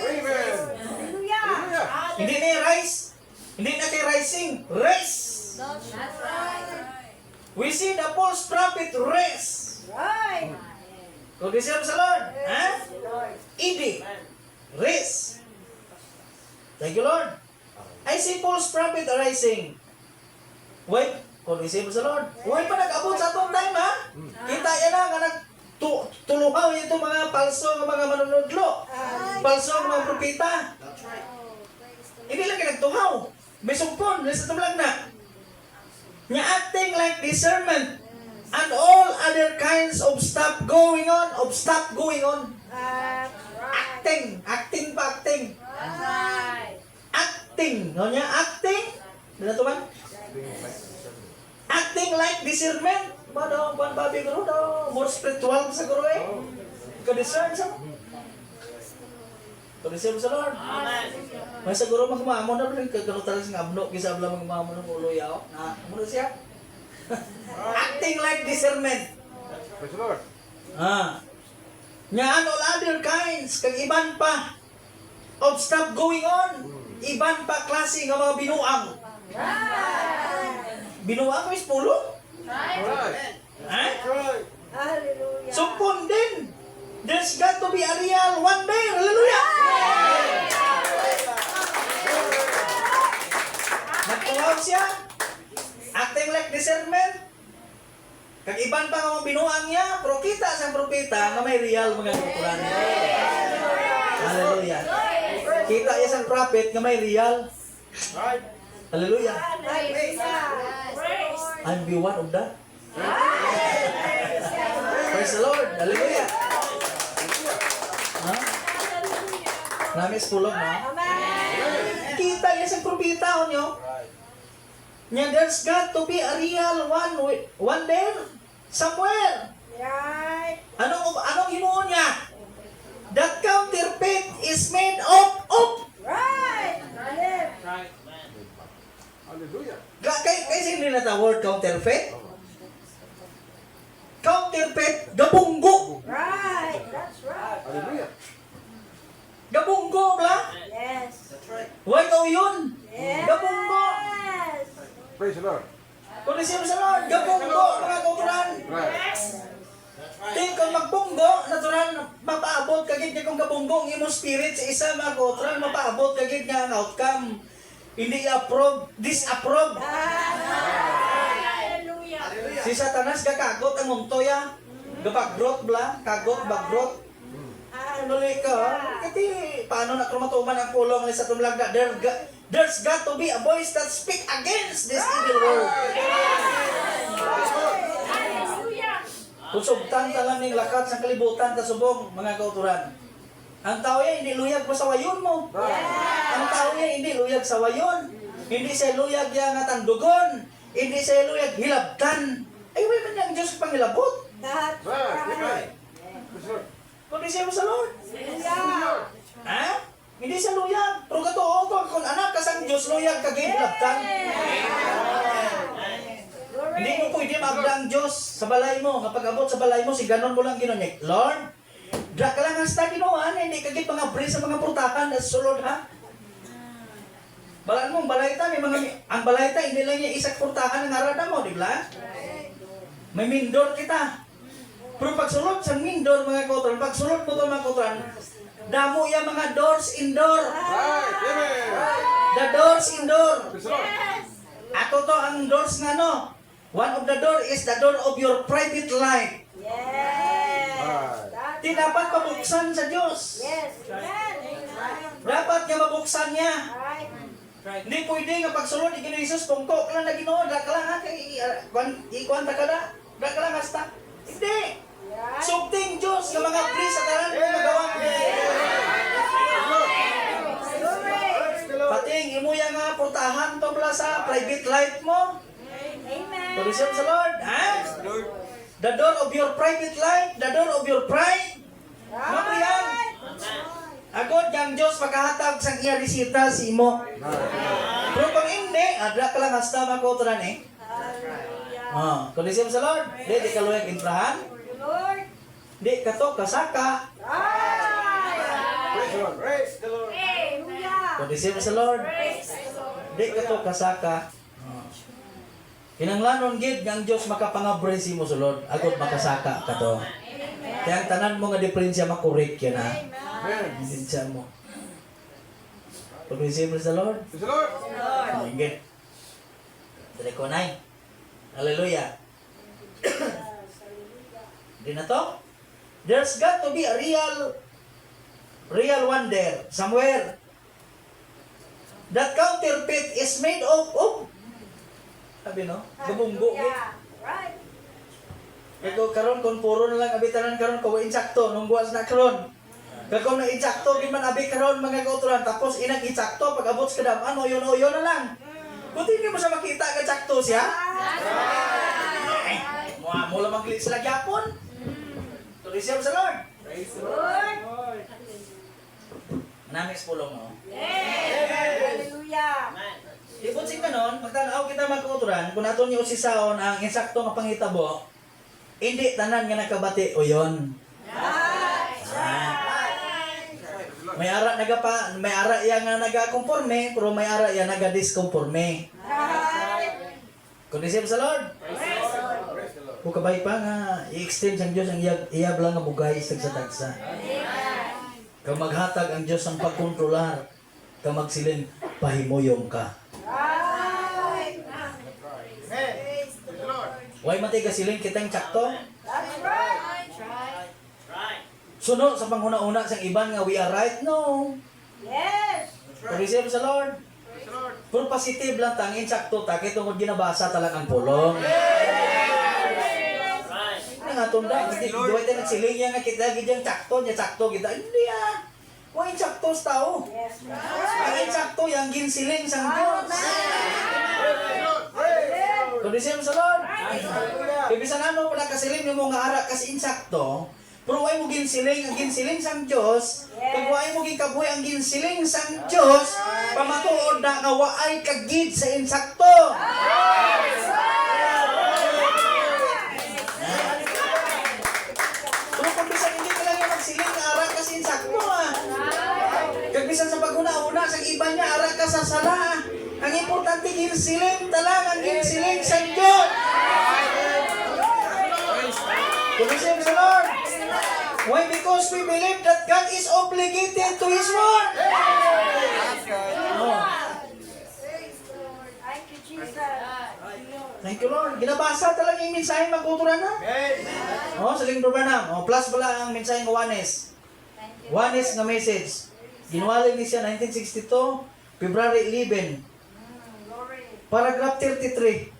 Amen. Hallelujah. Hallelujah. Hindi na yung rise. Hindi na kay rising. Race. That's right. We see the false prophet race. Right. Kung isip sa Lord, ha? Lord. Idi. Race. Thank you, Lord. I see false prophet arising. Wait, kung isip sa Lord. Wait pa nag-abot sa atong time, ha? Kita yan na, nga nagtuluhaw ito mga palso, mga manunudlo. Palso, mga propita. Hindi lang kayo nagtuhaw. May sumpon, nasa tumlang na. Nga acting like discernment and all other kinds of stuff going on, That's right. Acting pa, acting. That's right. Acting. No niya, acting. Ano to man? Acting like discernment. Ba daw, buwan babi guru daw. More spiritual sa guru eh. Ka-discern sa. Ka-discern sa Lord. May sa guru magmamon na rin. Kagano talaga sa abno. Kisa abla magmamon ng ulo yaw. Na, muna siya. Acting like discernment. Praise the Lord. Nga all other kinds, kag iban pa of stuff going on. Iban pa klase nga mga binuang. Binuang is pulo? Alright. Ha? Right. Hallelujah. Sumpon din. There's got to be a real one day. Hallelujah! Nagtuhaw siya. Acting like discernment. Kag iban pa nga mga binuang niya, pero kita sa propeta na may real mga kulturan. Hallelujah. Kita niya sa prophet na may real. Right. Hallelujah. Hallelujah. Praise. I'm be one of that. Praise the Lord. Hallelujah. Ha? Namis pulong na. Amen. Kita niya sa propeta nyo. Nya there's got to be a real one there somewhere. Right. Anong hinuon niya? That counterfeit is made of. Right. Live. Hallelujah. Kaya nila ta word counterfeit? Counterfeit, gabunggo. Right. That's right. Hallelujah. Gabunggo ba? Yes. Why daw yun? Yes. Gabunggo. Praise the Lord. Kung isip sa Lord, gabunggo, mga kauturan. Right. Ting kung magbunggo, natural, mapaabot kagid niya kung gabunggo ang imong spirit sa isa mga kauturan, mapaabot kagid niya ang outcome. Hindi i-approve, disapprove. Hallelujah. Si Satanas gakagot ang mungtoya. Gabagrot bla, kagot, bagrot. Nuli ka, kasi paano na krumatuman ang pulong ni sa tumlagda? There's got to be a voice that speak against this evil world. Kung subtan talang ning lakat sa kalibutan, tasubong, mga kauturan. Ang tao yan, hindi luyag pa sa wayon mo. Ang tao yan, hindi luyag sa wayon. Hindi siya luyag yang tandugon. Hindi siya luyag hilabtan. Ay, way man yung Diyos pangilabot. That's Right. Amen. right. Praise the Lord. Kundi siya mo sa Lord. Hallelujah. Ha? Hindi siya luyag. Pero katoo ko, kung anak ka sang Diyos, luyag ka hilabtan. Hindi mo pwede magda ang Diyos sa balay mo. Kapag abot sa balay mo, si ganon mo lang ginonyek. Lord, dra ka lang hasta ginawan, hindi ka git mga pre sa mga purtahan na sulod ha. Balaan mo, ang balayta, may mga, ang balayta, hindi lang yung isak purtahan ng arada mo, di ba? May mindor kita. Pero pagsulod sa mindor, mga kautran, pagsulod mo ito, mga kautran, damo yung mga doors indoor. Right. Amen. The doors indoor. Praise the Lord. Ato to ang doors nga no. One of the door is the door of your private life. Yes. Right. Di dapat mabuksan sa Diyos. Yes. Amen. Dapat nga mabuksan niya. Right. Hindi pwede nga pagsulod ni Ginoong Hesus pungko ka lang na Ginoo, da ka lang ha kay ikuan ta ka da. Da ka lang hasta. Hindi. Right. Sugting Diyos nga mga pri sa tanan mo magawa. Praise the Lord. Pati ang imo yang nga portahan to bla sa private life mo. Amen. Tulisan sa Lord, ha? Lord. The door of your private life, the door of your pride. Mapriyan. Agod yang Diyos pagkahatag sang iya bisita si imo. Pero kung hindi, adra ka lang hasta makotoran eh. Hallelujah. Kondisyon sa Lord, di ka luyag intrahan, Lord. di ka to kasaka. Praise the Lord. Praise the Lord. Hallelujah. Kondisyon sa Lord, di ka to kasaka. Kinanglanon gid nga ang Dios makapangabre si mo sulod, agod makasaka ka to. Kaya ang tanan mo nga diferensya makorek yan ha. Amen. Diferensya mo. Kondisyon sa Lord. Praise the Lord. Ingit. Dali ko nay. Hallelujah. Di na to? There's got to be a real wonder somewhere. That counterfeit is made of sabi no? Gabunggo. Hallelujah. Right. Ikaw karon kon puro na lang abitanan karon kawa insakto nung buwas na karon. Kung na insakto gid man abi karon mga kauturan tapos inang insakto pag abot sa kadam ano yun na lang. Kung hindi mo siya makita nga sakto siya. Mo lamang klik sila gyapon. Tulisya sa Lord. Praise the Lord. Namis pulong mo. Hallelujah. Ibot sing kanon, magtanaw kita magkuturan, kung naton niyo usisaon ang insakto nga pangitabo, hindi tanan nga nakabati o yon. May ara iya nga naga-conforme, pero may ara iya naga-disconforme. Kondisyon sa Lord. Praise the Lord. Kung kabay pa nga, i-extend ang Diyos ang iyab lang nga bugay sa tagsa. Kung maghatag ang Diyos ang pagkontrolar, kung magsilin, pahimuyong ka. Praise the Lord. Way matay kasilin kitang tsakto. That's right. Sunod sa panghuna-una sa iban nga we are right, no. Yes. Pag-receive sa Lord. Praise the Lord. Puro positive lang tangin sakto takit tungod ginabasa talagang pulong. Nga tunda, hindi duway tayo nagsiling yan nga kita gidyang sakto kita. Hindi ah. Way sakto sa tao. Yes. Ang sakto yang ginsiling sang Dios. Kondisyon sa Lord. Kaya bisan ano pala kasiling yung mga ara kasi insakto, pero way mo ginsiling ang ginsiling sang Dios, pag way mo gikabuhi ang ginsiling sang Dios, pamatuod na nga waay kagid sa insakto. Pero kung bisan hindi ka lang yung magsiling nga ara kasi insakto ah. Kag bisan sa paghuna-una sa iba niya ara ka sa sala. Ang importante ginsiling talang ang ginsiling sa Dios. Kondisyon sa Lord. Why? Because we believe that God is obligated to His word. Oh. Thank you, Lord. Ginabasa talaga yung mensahe magkuturan na. Oh, saling Branham. Oh, plus pala ang mensahe ng Juanes. Juanes nga message. Ginuwalay ni siya 1962, February 11. Paragraph 33.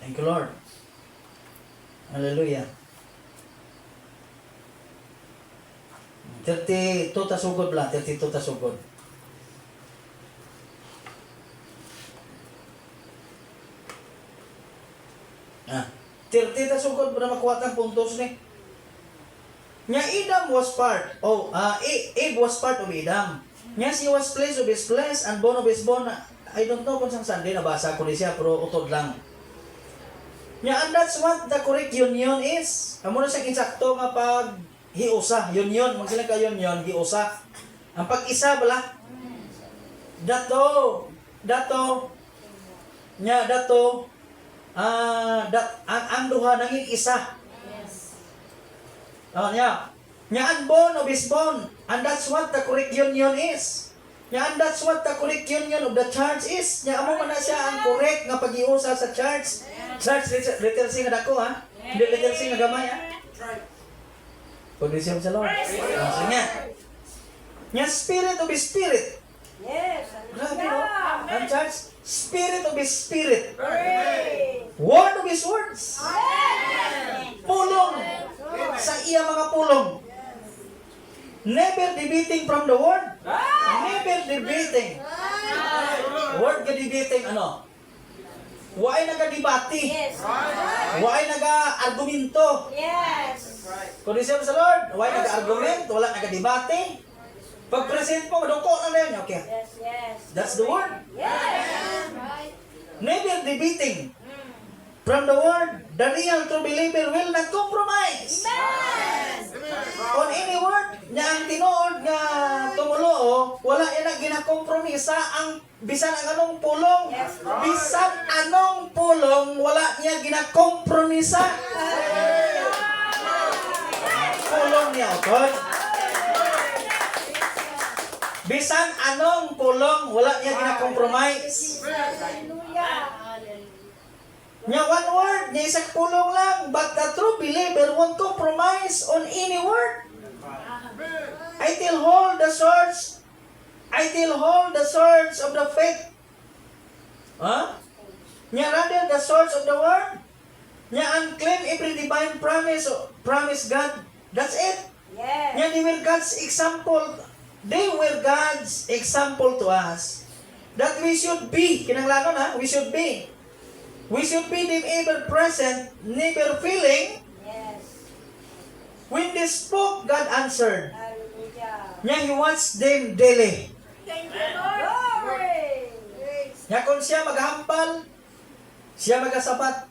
Thank you, Lord. Hallelujah. 32 tasugod bla, 32 tasugod. Ah, 30 tasugod para makuha tang puntos ni. Nya Edom was part. Abe was part of Edom. Nya she was place of his place and bone of his bone. I don't know kung saan Sunday nabasa ko ni siya pero utod lang. Nya and that's what the correct union is. Amo na siya insakto nga pag hiusa, union, magsilang ka union, hiusa. Ang pag-isa bala. Dato, ang duha nanging isa. Oh, nya ang bone of his bone, and that's what the correct union is. Nya and that's what the correct union of the church is. Nya amo man na siya ang correct nga pag-iusa sa church. Church letter C nga dako ha. Hindi letter C nga gamay ha. Pag-isip sa Lord. So nya. Nya spirit of his spirit. Yes. Grabe no. Ang church, spirit of his spirit. Hooray. Word of his words. Pulong sa iya mga pulong. Never debating from the word. Never debating. Word ka debating ano? Waay nagadebati. Yes. Waay naga-argumento. Yes. Kung di siya sa Lord, waay naga-argument, wala nagadebate. Pag present mo, maduko na rin. Okay. Yes, yes. That's the word. Yes. Never debating. From the word, the real true believer will not compromise. On any word na ang tinuod nga tumulo, wala yan ang ginakompromisa ang bisan ang anong pulong. Bisan anong pulong, wala niya ginakompromisa. Pulong niya, okay? Bisan anong pulong, wala niya ginakompromise. Hallelujah. Nya one word, nya isang pulong lang, but the true believer won't compromise on any word. I till hold the swords of the faith. Huh? Nya rather the swords of the word. Nya unclaim every divine promise God. That's it. Yes. Nya they were God's example. They were God's example to us. That we should be, kinanglanon ha, we should be them ever present, never feeling. Yes. When they spoke, God answered. Hallelujah. Nya He wants them daily. Thank you, Lord. Glory. Nya kung siya maghampal, siya magasabat.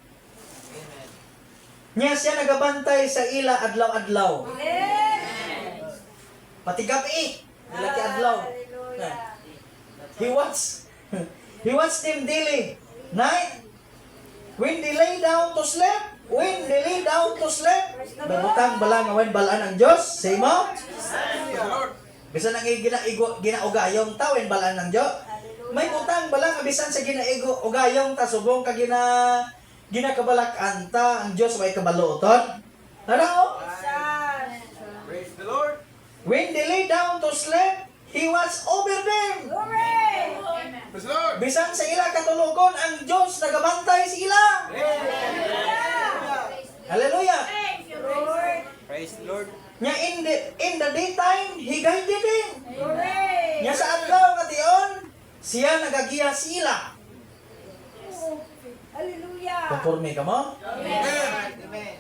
Nya siya nagabantay sa ila adlaw-adlaw. Yes. Pati gabi, nilaki adlaw. Hallelujah. He wants them daily. Night, when they lay down to sleep, babutang bala nga wen balaan ang Dios sa imo. Bisan ang ginaugayong ta wen balaan ng Dios. May butang bala nga bisan sa ugayong ta subong ka ginakabalak-an ta ang Dios way kabaluoton. Tanaw? Praise the Lord. When they lay down to sleep, He was over them. Glory. Praise the Lord. Bisan sa ila katulugon, ang Diyos nagabantay sa ila. Hallelujah. Thank you, Lord. Praise the Lord. Nya in the daytime, He guided them. Glory. Nya sa adlaw nga tion, siya nagagiya sa ila. Hallelujah. Conforme ka mo? Amen.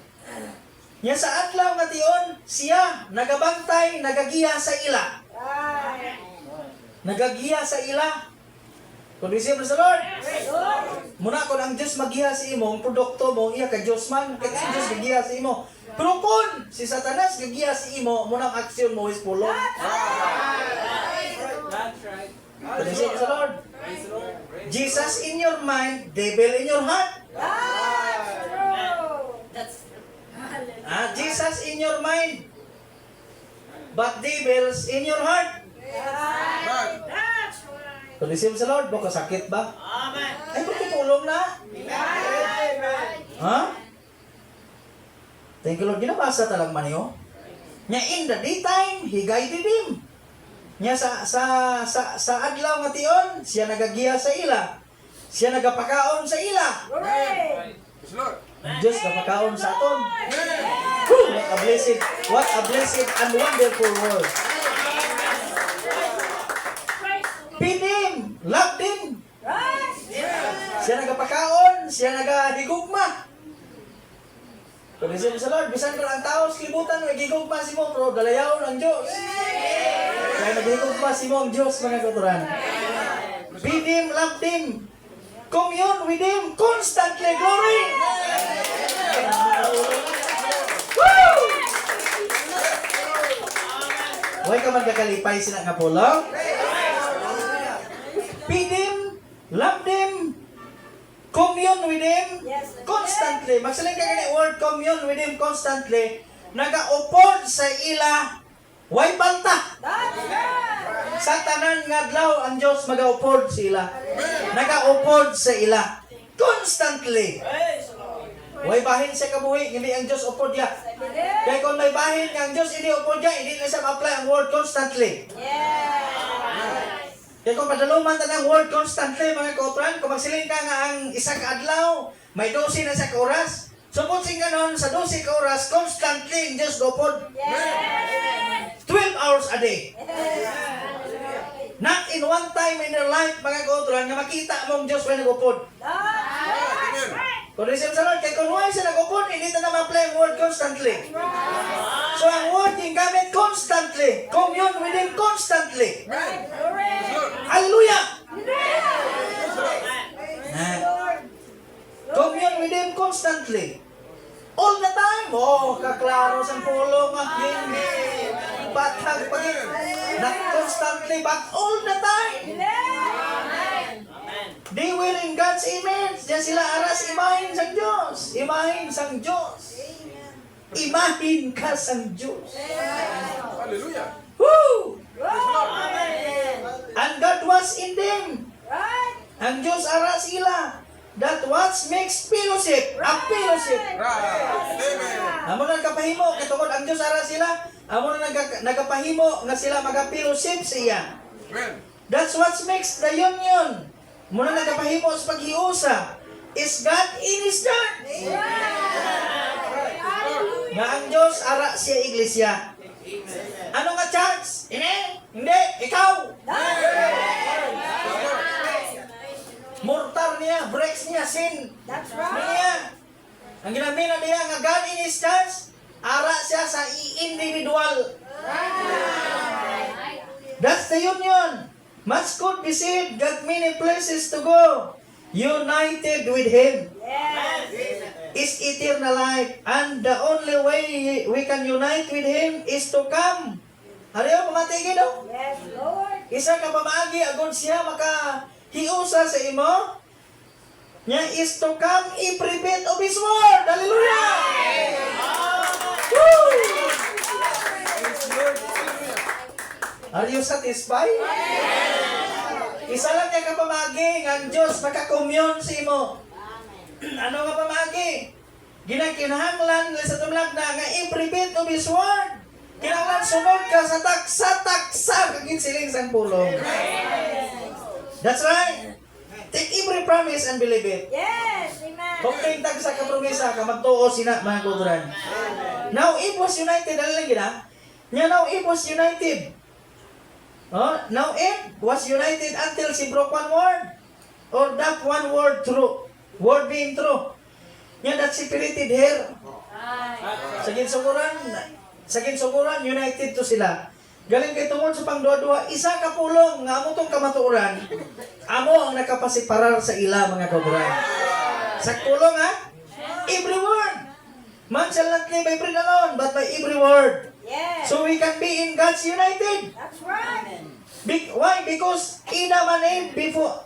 Nya sa adlaw nga tion, siya nagabantay, nagagiya sa ila. Right. Nagagiya sa ila. Kung receive sa Lord, Lord. muna kung ang Diyos magiya sa imo, ang produkto mo, iya ka Diyos man, kaya ang Diyos magiya sa imo. Pero kung si Satanas magiya sa imo, muna ang aksyon mo is pulong. That's right. Kung receive sa Lord, Jesus in your mind, devil in your heart. That's true. Jesus in your mind, but devils in your heart. That's right. Kung receive sa Lord, baka sakit ba? Amen. Ay, bakit tulong na? Amen. Ha? Thank you Lord. Ginabasa talang man yun. Nya in the daytime, He guided him. Nya sa adlaw nga tion, siya nagagiya sa ila. Siya nagapakaon sa ila. Yes, Lord. Ang Diyos napakaon sa aton. Whew, what a blessed and wonderful word. Feed him, love him. Siya nagapakaon, siya nagahigugma. Kung isip sa Lord, bisan ka ang tao, kilibutan, nagigugma si mo, pero dalayaw ng Diyos. Kaya nagigugma si mo ang Diyos, mga kauturan. Feed him, love him. Commune with him constantly. Glory! Woo! Huwag ka man kakalipay sila nga pulong. Feed him, love him, commune with him constantly. Magsaling ka gani word commune with him constantly. Nagaupod sa ila, way banta. Sa tanan nga adlaw ang Diyos magaupod sa ila. Nagaupod sa ila constantly. Way bahin sa kabuhi, hindi ang Diyos upod ya. Kaya kung may bahin nga ang Diyos hindi upod ya, hindi na siya ma-apply ang word constantly. Kaya kung padaluman ta ng word constantly, mga kautran, kung magsiling ka nga ang isang adlaw, may 12 na sa oras, supot sing ganon, sa 12 ka oras, constantly ang Diyos upod. 12 hours a day. Not in one time in your life, mga kautran, nga makita mong Diyos may nag-upod. Kung receive sa Lord, kaya kung huwag siya nag-upod, hindi na ma-apply ang word constantly. So ang word yung gamit constantly. Commune with Him constantly. Hallelujah! Commune with Him constantly. All the time. Oh, kaklaro sa pulong at hindi. Batag pagit. Not constantly, but all the time. They will in God's image. Diyan sila aras imahin sa Diyos. Imahin sa Diyos. Imahin ka sa Diyos. Hallelujah. Woo! And God was in them. Ang Diyos aras sila. That what makes fellowship. A fellowship. Amen. Amo na nagkapahimo. Katungkol ang Diyos aras sila. Amo na nagkapahimo nga sila magka-fellowship siya. Amen. That's what makes the union. Muna nagkapahimo sa paghiusa. Is God in His church. Nga ang Diyos ara siya iglesia. Ano nga church? Hindi. Ikaw. Mortar niya, breaks niya, sin. Niya. Ang ginamina niya nga God in His church, ara siya sa individual. That's the union. Much could be said, got many places to go. United with Him is eternal life. And the only way we can unite with Him is to come. Hariyo, pumatigid o? Isa ka pamaagi, agod siya, makahiusa sa imo. Niya is to come, every bit of His word. Hallelujah! Woo! Are you satisfied? Isa lang niya kapamagi, ang Diyos makakomyon sa imo. Ano nga pamagi? Ginakinahanglan sa tumlag na nga every bit of His word. Kinahanglan sunod ka sa taksa kaging siling sang pulong. That's right. Take every promise and believe it. Kung kayong tagsa ka promesa ka, magtuo sina mga kuturan. Now, it was united. Ano lang gina? Now, it was united. Now it was united until she broke one word. Or that one word true. Word being true. Yan that separated her. Sa ginsuguran, united to sila. Galing kay tungod sa pangduwa-duwa, isa ka pulong nga amo tong kamatuoran. Amo ang nakapasiparar sa ila mga kauturan. Sa pulong ha? Every word. Man shall not live by bread alone, but by every word. So we can be in God's united. Why? Because Adam and Eve before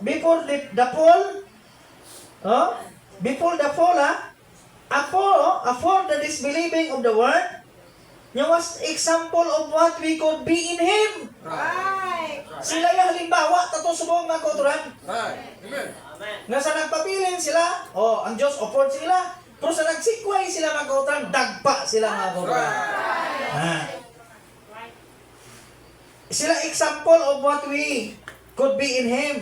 the fall, after the disbelieving of the word, Nya was example of what we could be in Him. Right. Sila yung halimbawa, tato subong mga kauturan. Right. Amen. Nga sa nagpabilin sila, ang Diyos offered sila. Pero sa nagsikway sila mga kauturan, dagpa sila mga kauturan. Sila example of what we could be in Him.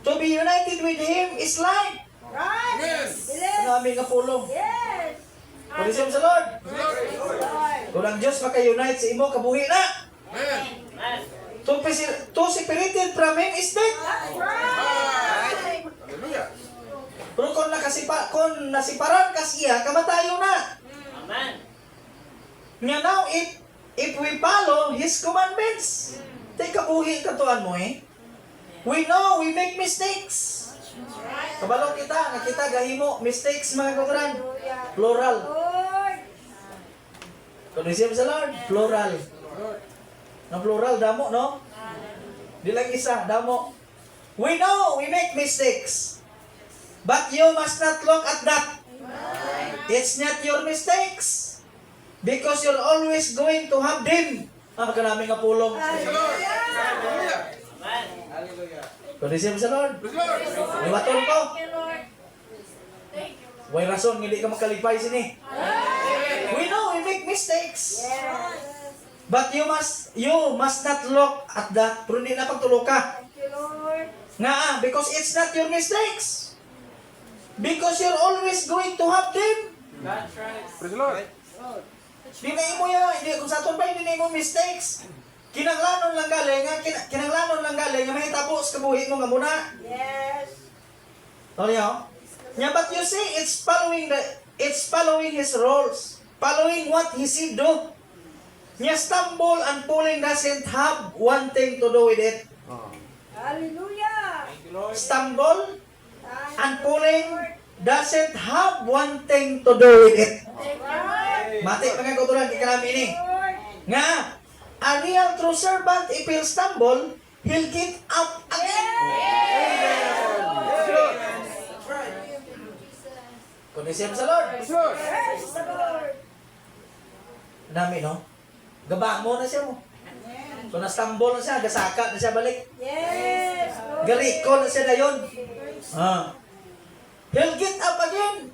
To be united with Him is life. Right. Yes. Ano aming kapulong? Yes. Pag-isip sa Lord. Lord. Kung ang Diyos maka-unite sa imo, kabuhi na. Amen. To separated from Him is death. That's right. Hallelujah. Pero kung nasiparan ka siya, kamatayo na. Amen. Nga now, if we follow His commandments, tay kabuhi katuan mo eh. We know we make mistakes. Kabalo kita, nakita gahimo mistakes mga kauturan. Plural. Lord. Kung isip sa Lord, plural. Na plural, damo, no? Di lang isa, damo. We know we make mistakes. But you must not look at that. It's not your mistakes. Because you're always going to have them. Kanaming kapulong. Hallelujah. Amen. Kung isip sa Lord, Praise the Lord. iwaton ko. Thank you, Lord. Way rason, hindi ka makalipay sini. We know we make mistakes. Yes. But you must not look at that. Pero hindi na pagtulog ka. Thank you, Lord. Nga, because it's not your mistakes. Because you're always going to have them. That's right. Praise the Lord. Di na imo yan. Hindi, kung sa aton ba, hindi na imo mistakes. Kinanglanon lang galing, kinanglanon lang galing, nga may tapos kabuhi mo nga muna. Yes. O niyo? Yeah, but you see, it's following His rules. Following what He said do. Nya stumble and pulling doesn't have one thing to do with it. Hallelujah. Thank you, Lord. Stumble Thank and you, pulling Lord. doesn't have one thing to do with it. Right. Mati mga kautulan, kay kanami ini. Lord. Nga, a real true servant, if he'll stumble, he'll get up again. Kung isip sa Lord, Praise the Lord. Praise the Lord. dami no? Gabang mo na siya mo. Kung na-stumble na siya, gasaka na siya balik. Yes. Lord. Gariko na siya na yun. He'll get up again.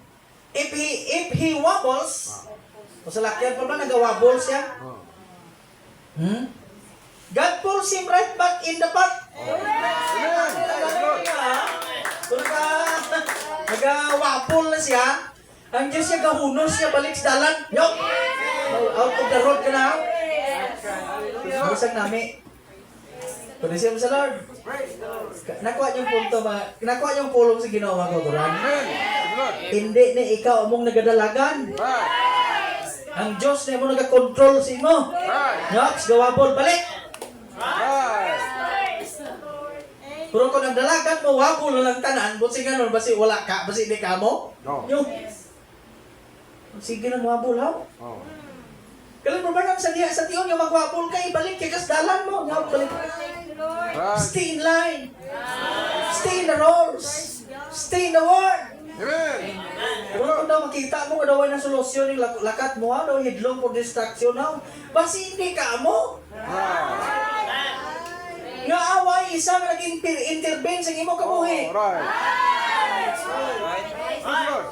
If he wobbles, o sa lakyan pa ba, nag-wobble siya? God pulls him right back in the path. Kung nag-wobble na siya, ang Diyos siya gahunos siya balik sa dalan. Yok! Out of the road ka na. Busag nami. Kung siya sa Lord. Nakuha niyong punto, nakuha niyong pulong sa ginawa ko, Turan. Amen. Praise the Lord. Hindi na ikaw among nagadalagan. Right. Ang Diyos na mo nag-control sa imo. Right. Yoks, gawabol, balik. Right. Pero kung ang dalagan mo, wabol na lang tanan, buti nga nun, basi wala ka, basi di ka mo. No. Yung, sige na wabol, ha? Oh. Kailan mo ba nang sa tiyon yung magwabol ka, ibalik kay kasdalan mo. Nga, balik. Right. Stay in line. Stay in the rules. Stay in the word. Amen. Kung kung daw makita mo, daw ay na solusyon yung lakat mo, daw hidlong for distraction now. Basi hindi ka mo. Nga away, isa nga nag-intervene sa imo kabuhi. Oh, right. Praise the Lord.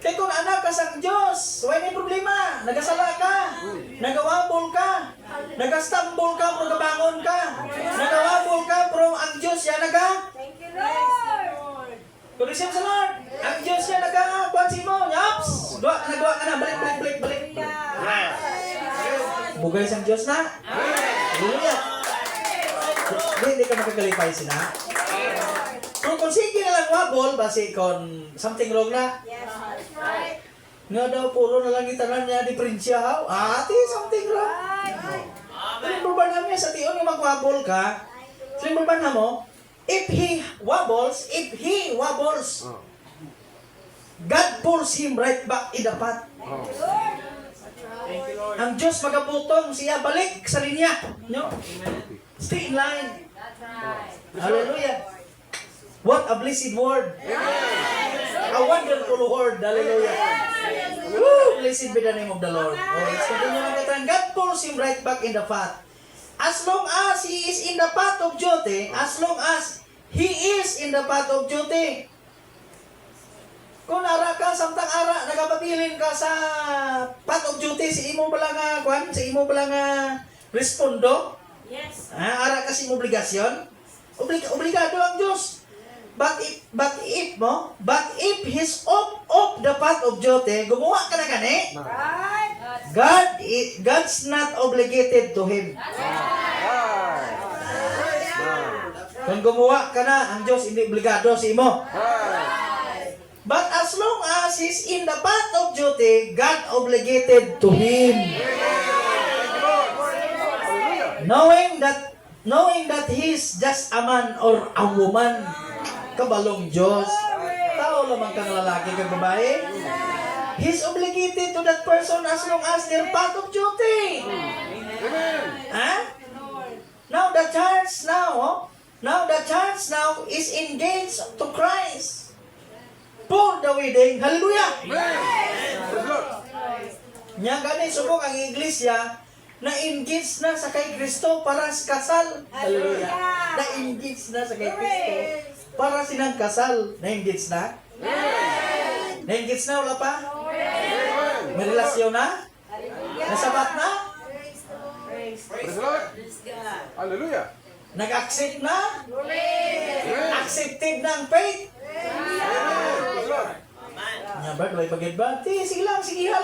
Kaya kung anak ka sa Diyos, wala may problema. Nagasala ka, nagawabol ka, nagastumble ka, pero gabangon ka, nagawabol ka, pero ang Diyos siya Thank you, Lord. kung isip sa Lord, ang Diyos siya nag-kwansi mo, yaps, nagawa ka na, balik. Bugay sa Diyos na. Hallelujah. Hindi ka makakalipay sila. Kung sige na lang wabol, basi kung something wrong na, Yes, that's right. nga daw puro na lang itanan niya diferensya ha. Ate, something wrong. Right. Sino ba namin sa tiyon yung magwabol ka? Sino ba na mo? If he wobbles, Oh. God pulls him right back in the path. Oh. Lord. Thank you, Lord. Ang Diyos magabutong siya balik sa linya. No? Stay in line. That's right. Hallelujah. What a blessed word. A wonderful word. Hallelujah. Woo! Blessed be the name of the Lord. Oh, let's continue on the time. God pulls him right back in the path. As long as he is in the path of duty, as long as he is in the path of duty, kung ara ka, samtang ara, nagapabilin ka sa path of duty, si imo pala nga, kwan, si imo pala nga respondo, Yes. ara ka si obligasyon, obligado ang Diyos. But if he's off the path of duty, gumawa ka na gani, Right. God's not obligated to him. Kung gumawa ka na, ang Diyos hindi obligado sa imo. But as long as he's in the path of duty, God obligated to him. Knowing that he's just a man or a woman, kabalong Diyos. Tao lamang kang lalaki kang babae. He's obligated to that person as long as they're path of duty. Huh? Now the church now is engaged to Christ for the wedding. Hallelujah! Nya gani subok ang iglesia na engaged na sa kay Kristo para sa kasal. Hallelujah! Na engaged na sa kay Kristo para silang kasal. Na engaged na? Na engaged na wala pa? May relasyon na? Nasabat na? Praise the Lord. Hallelujah. Nag-accept na? Accepted na ang faith? Praise the Lord. Nya Brad, way pagid ba? Sige lang, sige lang.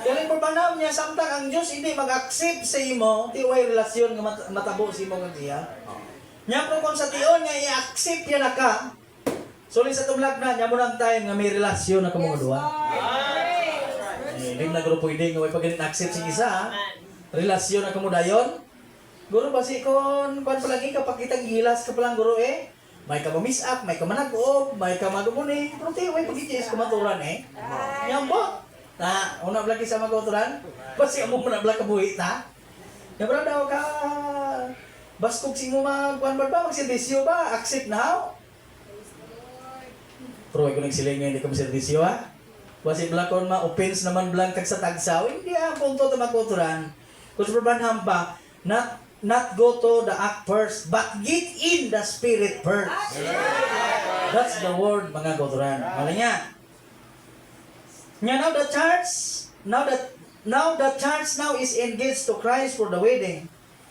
Kaya po ba na niya, samtang ang Diyos hindi mag-accept sa imo, ti way relasyon nga matabo sa imo kang siya. Nya po kung sa tion niya i-accept yan na ka, sulit sa tumlag na, niya mo ng time nga may relasyon na mga duwa. Hindi na guro pwede nga way pagid na-accept sa isa, relasyon na kamudayon. Guro ba si kon palagi kapag kitang gilas ka palang guro may ka ma-miss up, may ka manag-off, may ka magumuni. Pero ti way pagiti is kumaturan Nyambot. Ta, una lagi sa magkuturan. Pasi amo na bla ka buhi ta. Ya bro daw ka baskog si mo magkuan ba magserbisyo ba? Accept now. Pero ay ko nagsiling hindi ka magserbisyo ha. Basi blakon ma offense naman blank kag sa tagsaw. Hindi punto ta magkuturan. Kung sa probanham pa, not go to the act first, but get in the spirit first. That's the word, mga kauturan. Mali nga. Now the church now is engaged to Christ for the wedding.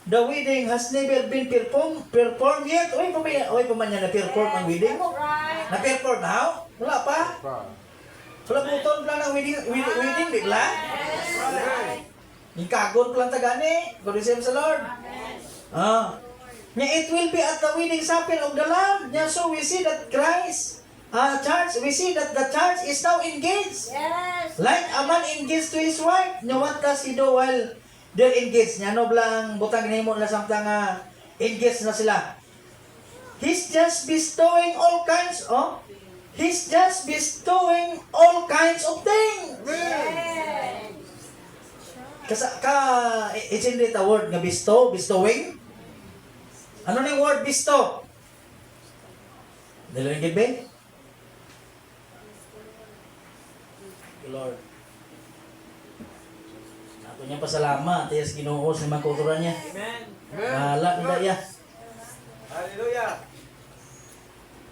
The wedding has never been performed yet. Oy pa man niya na-perform ang wedding mo. Na-perform now? Wala pa. Wala puton pa ng wedding bigla. Ikagon pa lang tagani. God is sa Lord. It will be at the wedding supper of the Lamb. So we see that we see that the church is now engaged. Yes. Like a man engaged to his wife. What does he do while they're engaged? No blang butang nimo na samtang engaged na sila. He's just bestowing all kinds of things. Isn't it a word nga bestowing? Ano na yung word bestow? Nalingid ba? Lord. Ako niya pasalamat. Tiyas Ginoo sa mga kultura niya. Amen. Mahala na ya. Hallelujah.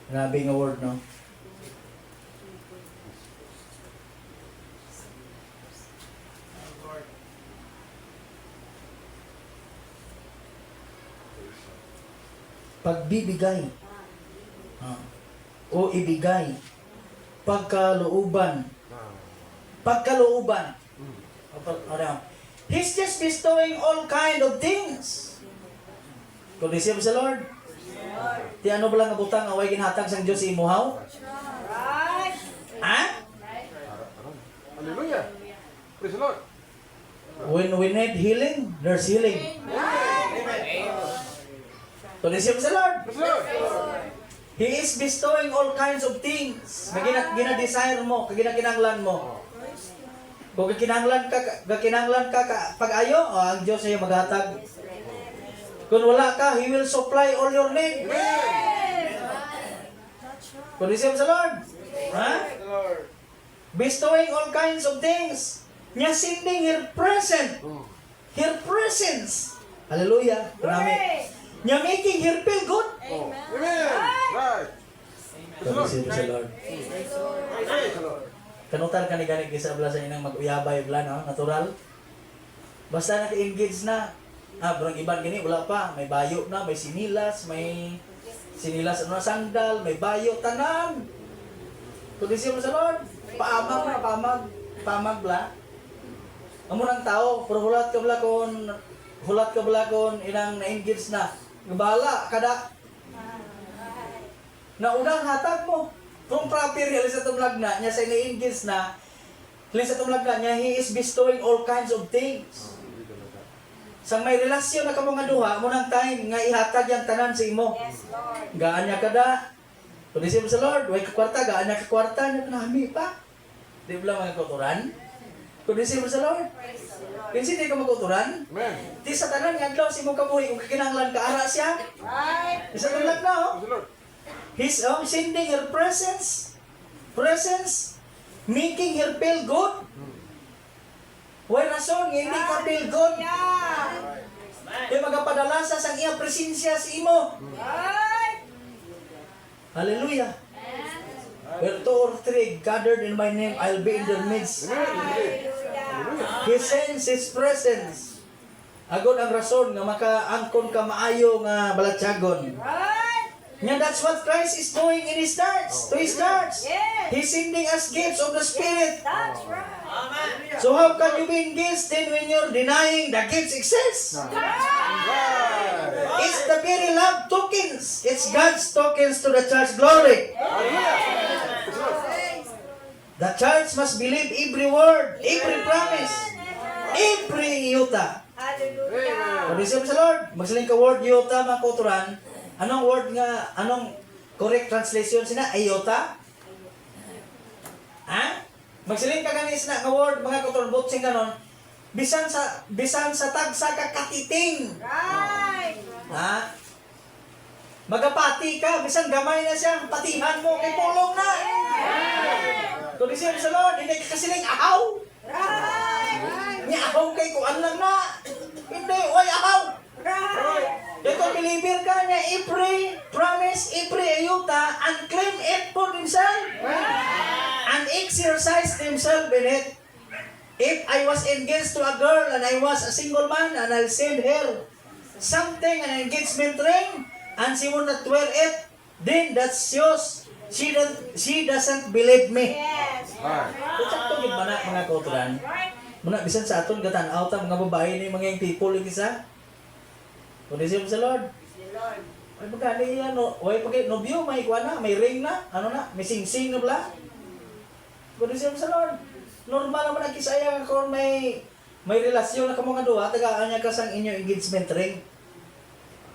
Grabe nga word, no? Pagbibigay. O ibigay. Pagkalooban. He's just bestowing all kind of things. Kung receive sa Lord. Ti ano ba lang abutang away ginhatag sang Dios sa imuhaw? Right. Ha? Hallelujah. Praise the Lord. When we need healing, there's healing. Kung receive sa Lord. Praise the Lord. He is bestowing all kinds of things. Gina-desire mo, gina-kinanglan mo. Kung gakinanglan ka pag-ayo, ang Diyos ay maghatag. Kung wala ka, He will supply all your need. Could receive sa Lord. Ha? Thank you, Lord. Bestowing all kinds of things. Nya sending her present. Her presence. Hallelujah. Marami. Nya making her feel good. Amen. Right. Could receive sa Lord. Praise the Lord. Kanutar ka ni ganit kisa bala sa inang mag-uyabay bala, no? Natural. Basta naka-engage na. Parang iban gini, wala pa. May bayo na, may sinilas, ano na sandal, may bayo, tanan. Kudisi mo sa Lord. Paamag na, paamag bala. Amo ng tao, pero hulat ka bala kon inang na-engage na. Gabala, kada. Naunang hatag mo. Kung proper yan, sa tumlag na, niya sa ini-engage na, sa tumlag na niya, he is bestowing all kinds of things. Sa may relasyon na kamo nga duha, mo ng time nga ihatag yung tanan sa imo. Yes, Lord. Gaan niya kada. Kung di sa Lord, way kakwarta, gaan niya kakwarta, niya pinahami pa. Di ba lang mga kauturan? Kung di sa Lord, Praise the Lord. kinsi di ka magkauturan, Amen. di sa tanan nga adlaw si mo kabuhi, kung kakinanglan ka, ara siya. Right. Isa tumlag na, oh. Praise the Lord. He's sending her presence, making her feel good. Why rason, nga hindi ka feel good? Yeah. Yung magapadala sa sang iya presensya sa imo. Right. Hallelujah. Where two or three gathered in my name, I'll be in their midst. Hallelujah. He sends His presence. Agon ang rason nga makaangkon ka maayo nga balatyagon. Right. Nga that's what Christ is doing in His church, to His church. Yes. He's sending us gifts of the Spirit. That's right. Amen. So how can you be engaged then when you're denying the gifts exist? Right. It's the very love tokens. It's God's tokens to the church glory. Hallelujah. Praise the Lord. The church must believe every word, every promise, every yuta. Hallelujah. Kung isip sa Lord, magsaling ka word yuta mga kauturan, anong word nga, anong correct translation sina? Ayota? Ha? Magsaling ka ganis na nga word mga kauturan, botsing ganon, bisan sa tagsa ka katiting. Right. Ha? Magapati ka, bisan gamay na siya, patihan mo, kay pulong na. Kung isip sa Lord, hindi ka kasiling ahaw. Right. Ni ahaw kay kuan lang na. Hindi, way ahaw. Right. Ito, believer ka niya, every promise, every ayuta, and claim it for himself. And exercise himself in it. If I was engaged to a girl and I was a single man and I'll send her something, an engagement ring, and she will not wear it, then that shows she doesn't believe me. Yes. Right. Kung sakto yun ba na mga kauturan, Right. muna bisan sa aton gatan-aw ta mga babae ni mga yung people yung isa. Kung isip sa Lord, The Lord. ay magkali yan, no? Way pagka nobyo, may ikuha na, may ring na, ano na, may sing-sing na bala. Kung isip sa Lord, normal naman ang kisaya nga kung may relasyon na kamo nga duha, tagaan niya ka sang inyo engagement ring.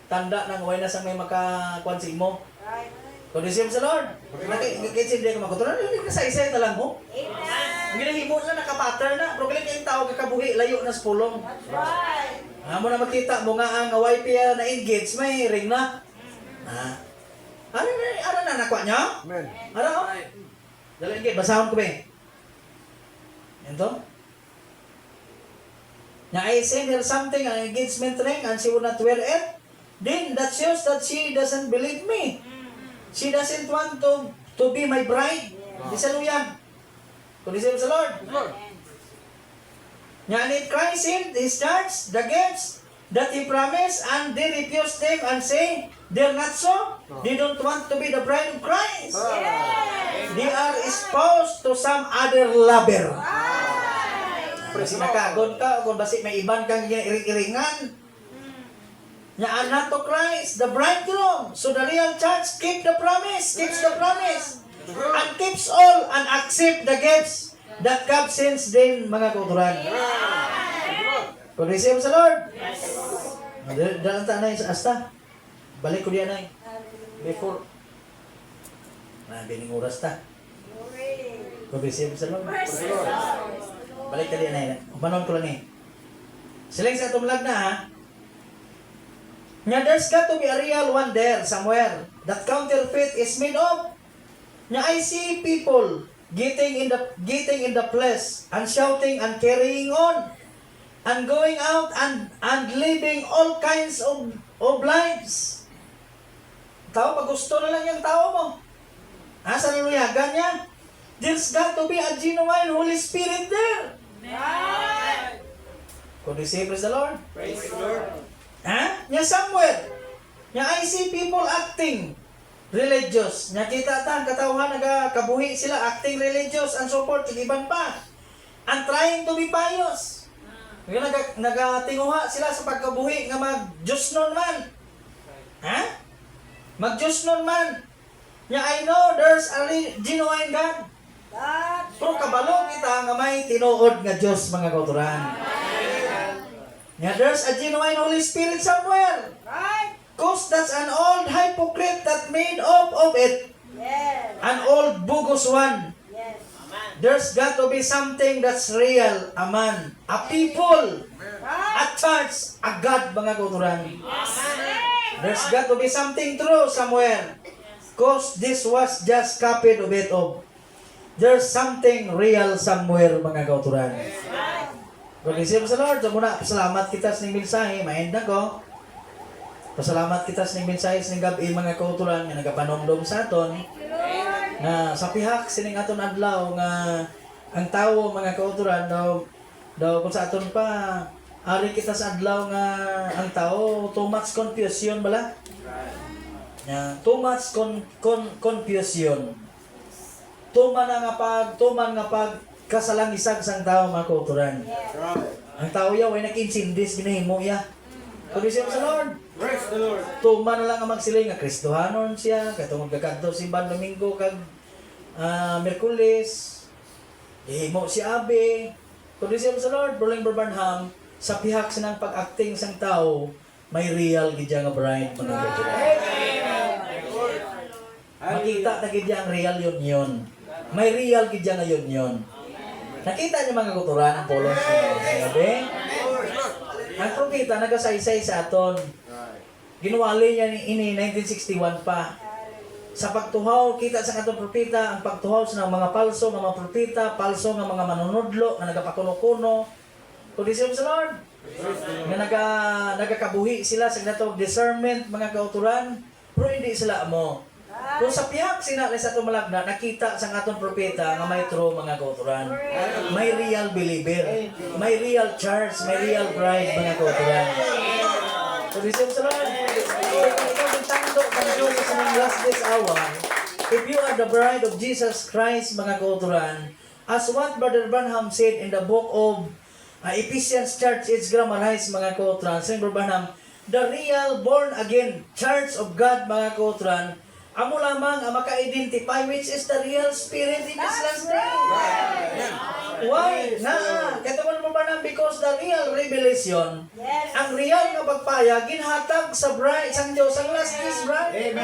Tanda nang way na sang may makakuan sa imo. Right. Kung isip sa Lord, nakikitsin din ka makutunan, hindi ka sa isa na lang mo. Amen. Ang ginahimo na nakapattern na, pero kailan yung tao kakabuhi, layo na sa pulong. That's right. Mo na makita mo nga ang wife ya na engage, may ring na. Ano na nakuha niya? Amen. Ano? Dali engage, basahon ko ba? Ito? Na I send her something, an engagement ring, and she will not wear it. Then that shows that she doesn't believe me. She doesn't want to be my bride. Di sa luyan. Kung di sa Lord. Lord. Nga ni Christ in His church, the gifts that He promised, and they refuse them and say, they're not so. They don't want to be the bride of Christ. They are espoused to some other lover. Pero sinakagon ka, kung basi may iban kang iring-iringan. Nga anak to Christ, the bridegroom. So the real church keeps the promise, and keeps all, and accept the gifts that God sends din mga kauturan. Kung receive sa Lord, dalang ta na sa asta. Balik ko diyan na before. Bining oras ta. Kung receive sa Lord. Balik ka diyan na. Umanon ko lang eh. Siling sa tumlag na ha. Nga there's got to be a real one there somewhere. That counterfeit is made of Nya I see people getting in the place and shouting and carrying on and going out and living all kinds of lives. Tao, pag gusto na lang yung tao mo. Sa naluyagan niya, there's got to be a genuine Holy Spirit there. Could you say, praise the Lord? Praise the Lord. Nya somewhere, nya I see people acting religious. Nya kita ta, katawhan, nagakabuhi sila, acting religious and so forth, iban pa. And trying to be pious. Nagatinguha sila sa pagkabuhi nga mag-Diyos nun man. Mag-Diyos nun man. Nya I know there's a genuine God. Pero kabalo kita nga may tinuod nga Diyos, mga kauturan. Nya there's a genuine Holy Spirit somewhere. Cause that's an old hypocrite that made of it. An old bogus one. There's got to be something that's real, a man, a people, a church, a God, mga kauturan. There's got to be something true somewhere. Cause this was just copied of it of. There's something real somewhere, mga kauturan. Pag-isip sa Lord, so muna, pasalamat kita sa ning mensahe, maend na ko. Pasalamat kita sa ning mensahe sa ning gabi, mga kauturan, nga nagapanumdum sa aton. Na sa pihak sining aton adlaw nga ang tao, mga kauturan, daw kung sa aton pa, ari kita sa adlaw nga ang tao, too much confusion bala. Too much confusion. Tuman nga pag kasalangisag sang tao, mga kauturan. Ang tao yaw ay nag-insindis ginahimo ya. Pag-isip sa Lord. Praise the Lord. Tuman na lang ang magsiling nga Kristohanon siya, katong magkakadto si Ban Domingo kag Miyerkules. Ihimo si Abe. Pag-isip sa Lord, Brother Branham, sa pihak sinang pag-acting sang tao, may real gidya nga bride, mga kauturan. Makita na gidya ang real yun. May real gidya nga yun. Nakita niyo, mga kauturan, ang polos ng sinabi? Ang propeta nagasaysay sa aton. Ginuwali niya ini 1961 pa. Sa pagtuhaw, kita sa atong propeta, ang pagtuhaw sa mga palso, mga propeta, palso nga mga manunudlo, nga nagapakuno-kuno. Kung di sa Lord, nga nagakabuhi sila sa ginatawag discernment, mga kauturan, pero hindi sila mo. Kung sa piyak sinali sa tumalagna, nakita sa atong propeta nga may true, mga kauturan. May real believer, may real church, may real bride, mga kauturan. So this is the Lord. Ikaw ang tando ng Diyos sa mga last days hour. If you are the bride of Jesus Christ, mga kauturan, as what Brother Branham said in the book of Ephesians Church, it's grammarized, mga kauturan. Sabi Brother Branham, the real born again church of God, mga kauturan, amo lamang ang maka-identify which is the real spirit in this last day. Why? Kaya mo ba nang because the real revelation, ang real nga pagpaya, ginhatag sa bride, sang Diyos, ang last days bride.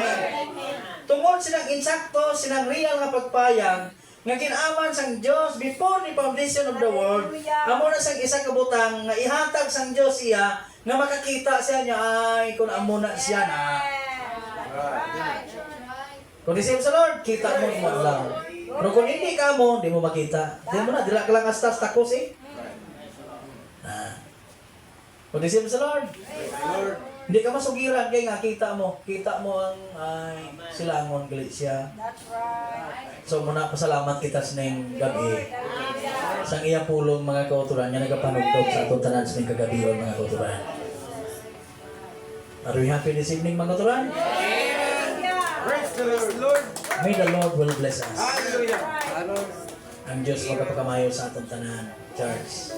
Tungod silang insakto, silang real nga pagpayag, nga ginaman sang Diyos before the foundation of the world, amo na sang isa kabutang nga ihatag sang Diyos siya, nga makakita siya niya, ay kung amo na siya na. Kung di sa Lord, kita mo yung lang. Pero kung hindi ka mo, hindi mo makita. Hindi mo na, dila ka lang astas takos eh. Kung di sa Lord, hindi ka masugiran kaya nga, kita mo ang silangon, galit siya. So muna, pasalamat kita sa nang gabi. Sang iya pulong, mga kauturan, nga nagapanugtog sa atong tanan sa nang kagabiyon, mga kauturan. Are we happy this evening, mga kauturan? Praise the Lord. May the Lord will bless us. Hallelujah. Ang Diyos magkapagkamayo sa atong tanan, church.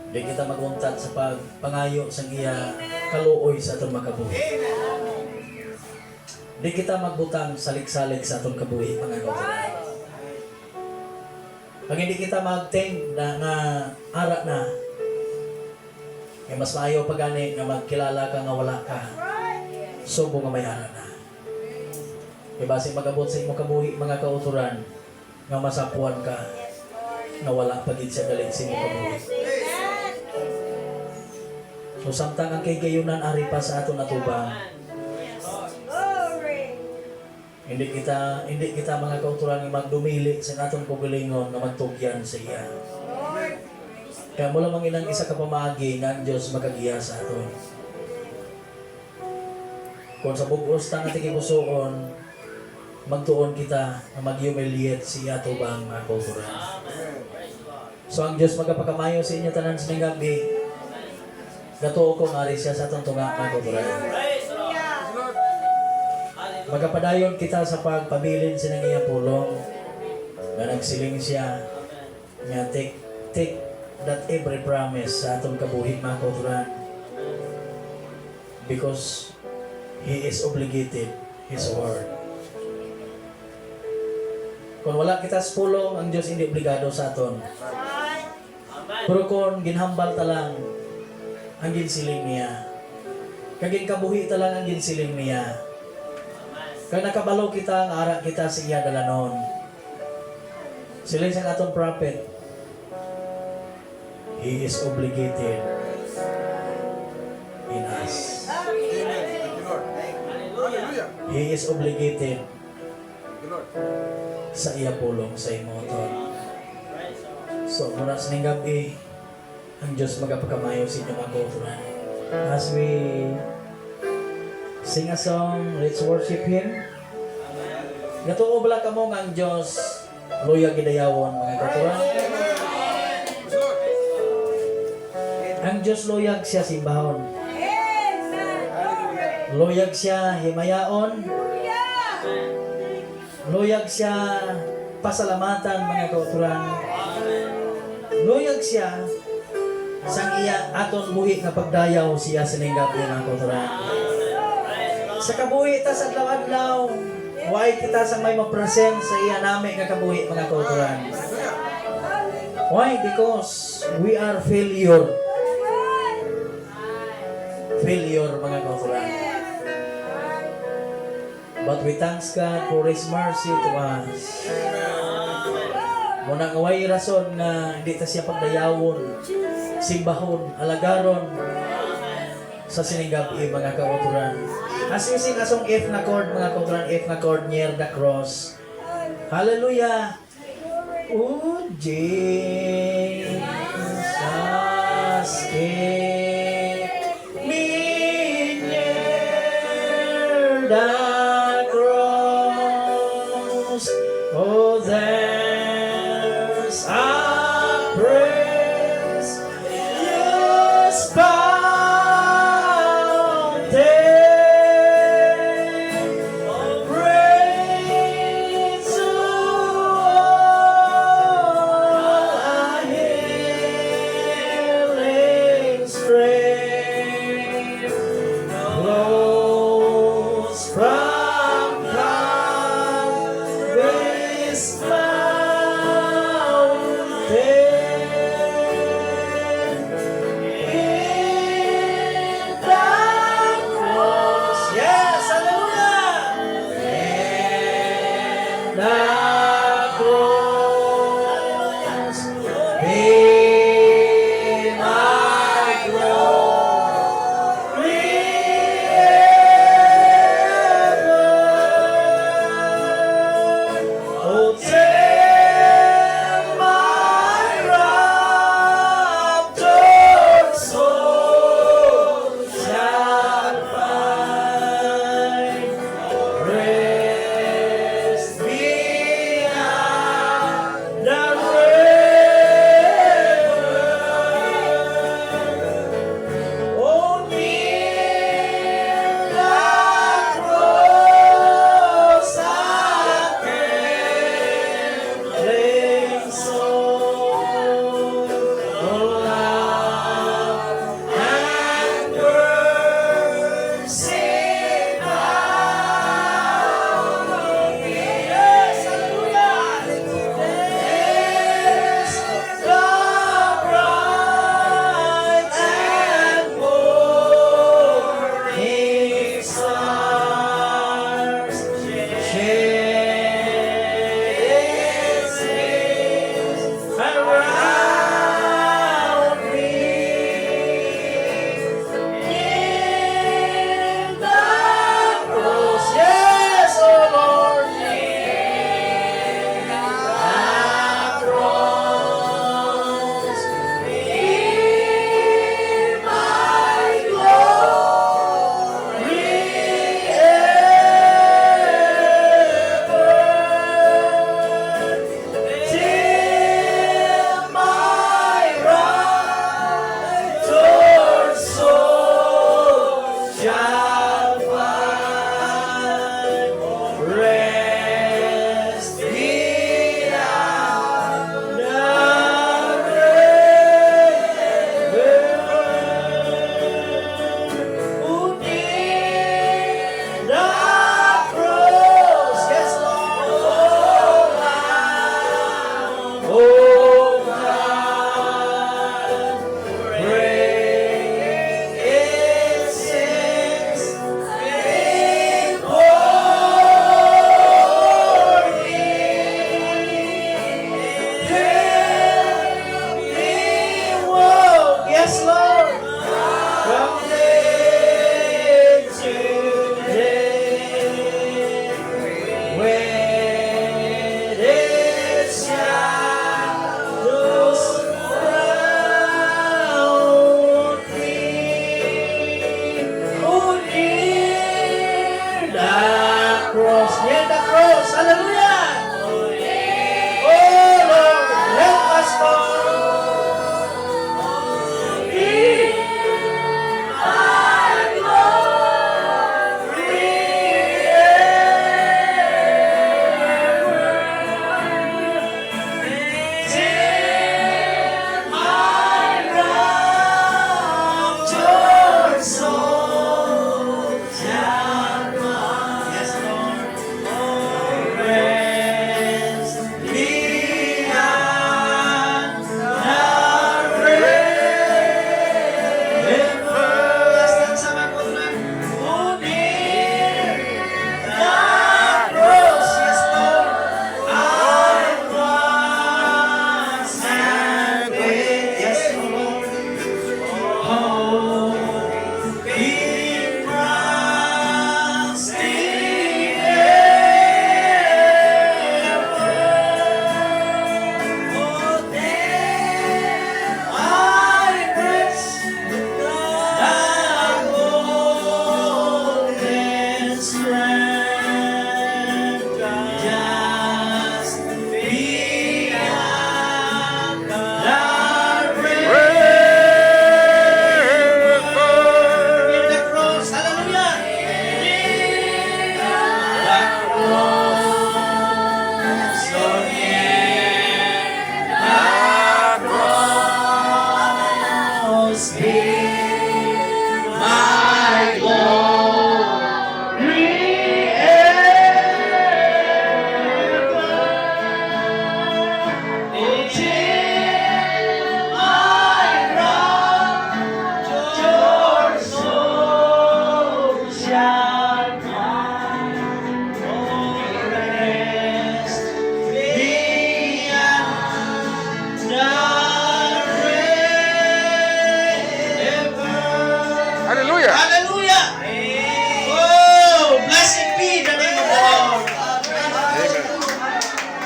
Di kita maguntat sa pagpangayo sa iya kaluoy sa atong makabuhi. Di kita magbutang salik-salik sa atong kabuhi, mga kauturan. Pag hindi kita mag-thank na ara na, mas maayo pa gani nga magkilala ka nga wala ka. Subo nga may ara na. Ibasig magabot sa imong kabuhi, mga kauturan, nga masapuan ka, na wala pagid sa galit sa imong kabuhi. So samtang ang kay gayunan ari pa sa aton atubang, Hindi kita mga kauturan nga magdumili sa atong kagalingon nga magtugyan sa iya. Kaya mula mang ilang isa ka pamagi nga ang Diyos magagiya sa aton. Kung sa bugos tang ating ibusuon, magtuon kita na mag-humiliate siya tubang mga kauturan. So ang Diyos magapakamayo sa inyo tanan sa gabi. Gatuo ko nga rin siya sa atong tunga mga kauturan. Praise the Lord. Hallelujah. Magapadayon kita sa pagpabilin sa nangiyang pulong na nagsiling siya nga take that every promise sa atong kabuhig mga kauturan because He is obligated His word. Kung wala kita sa pulong, ang Diyos hindi obligado sa aton. Amen. Pero kung ginhambal ta lang ang ginsiling niya, kagin kabuhi ta lang ang ginsiling niya, kag nakabalo kita, ang ara kita sa iya dalanon. Sila isang atong prophet, He is obligated in us. Amen. Thank you, Lord. Hallelujah. He is obligated Thank you, Lord. sa iya pulong sa imoton. Praise the Lord. So, mula sa ning gabi, ang Diyos magapagkamayo sa inyo mga kauturan. As we sing a song, let's worship Him. Gatuo bala ka mo nga ang Diyos, luya gidayawon mga kauturan. Praise the Lord. Ang Diyos luyag siya simbahon. Luyag siya himayaon. Luyag siya pasalamatan mga kauturan. Luyag siya sang iya aton buhi nga pagdayaw siya sa ning gabi mga kauturan. Sa kabuhi ta sa adlaw-adlaw, why kita sang may mapresent sa iya nami nga kabuhi mga kauturan. Why? Because we are failure. Failure mga kauturan. But we thanks God for His mercy to us. Muna nga way rason nga hindi ta siya pagdayawon, simbahon, alagaron sa sininggabi mga kauturan. As we sing asong F na chord mga kauturan, F na chord near the cross. Hallelujah! Oh, Jesus, keep me near the cross. Oh, there's a praise yes, fountain of praise to all a healing stream flows from Calvary's mountain. In the cross, yes, hallelujah! In the cross, be my glory ever. Oh, tell my raptured soul shall find rest behind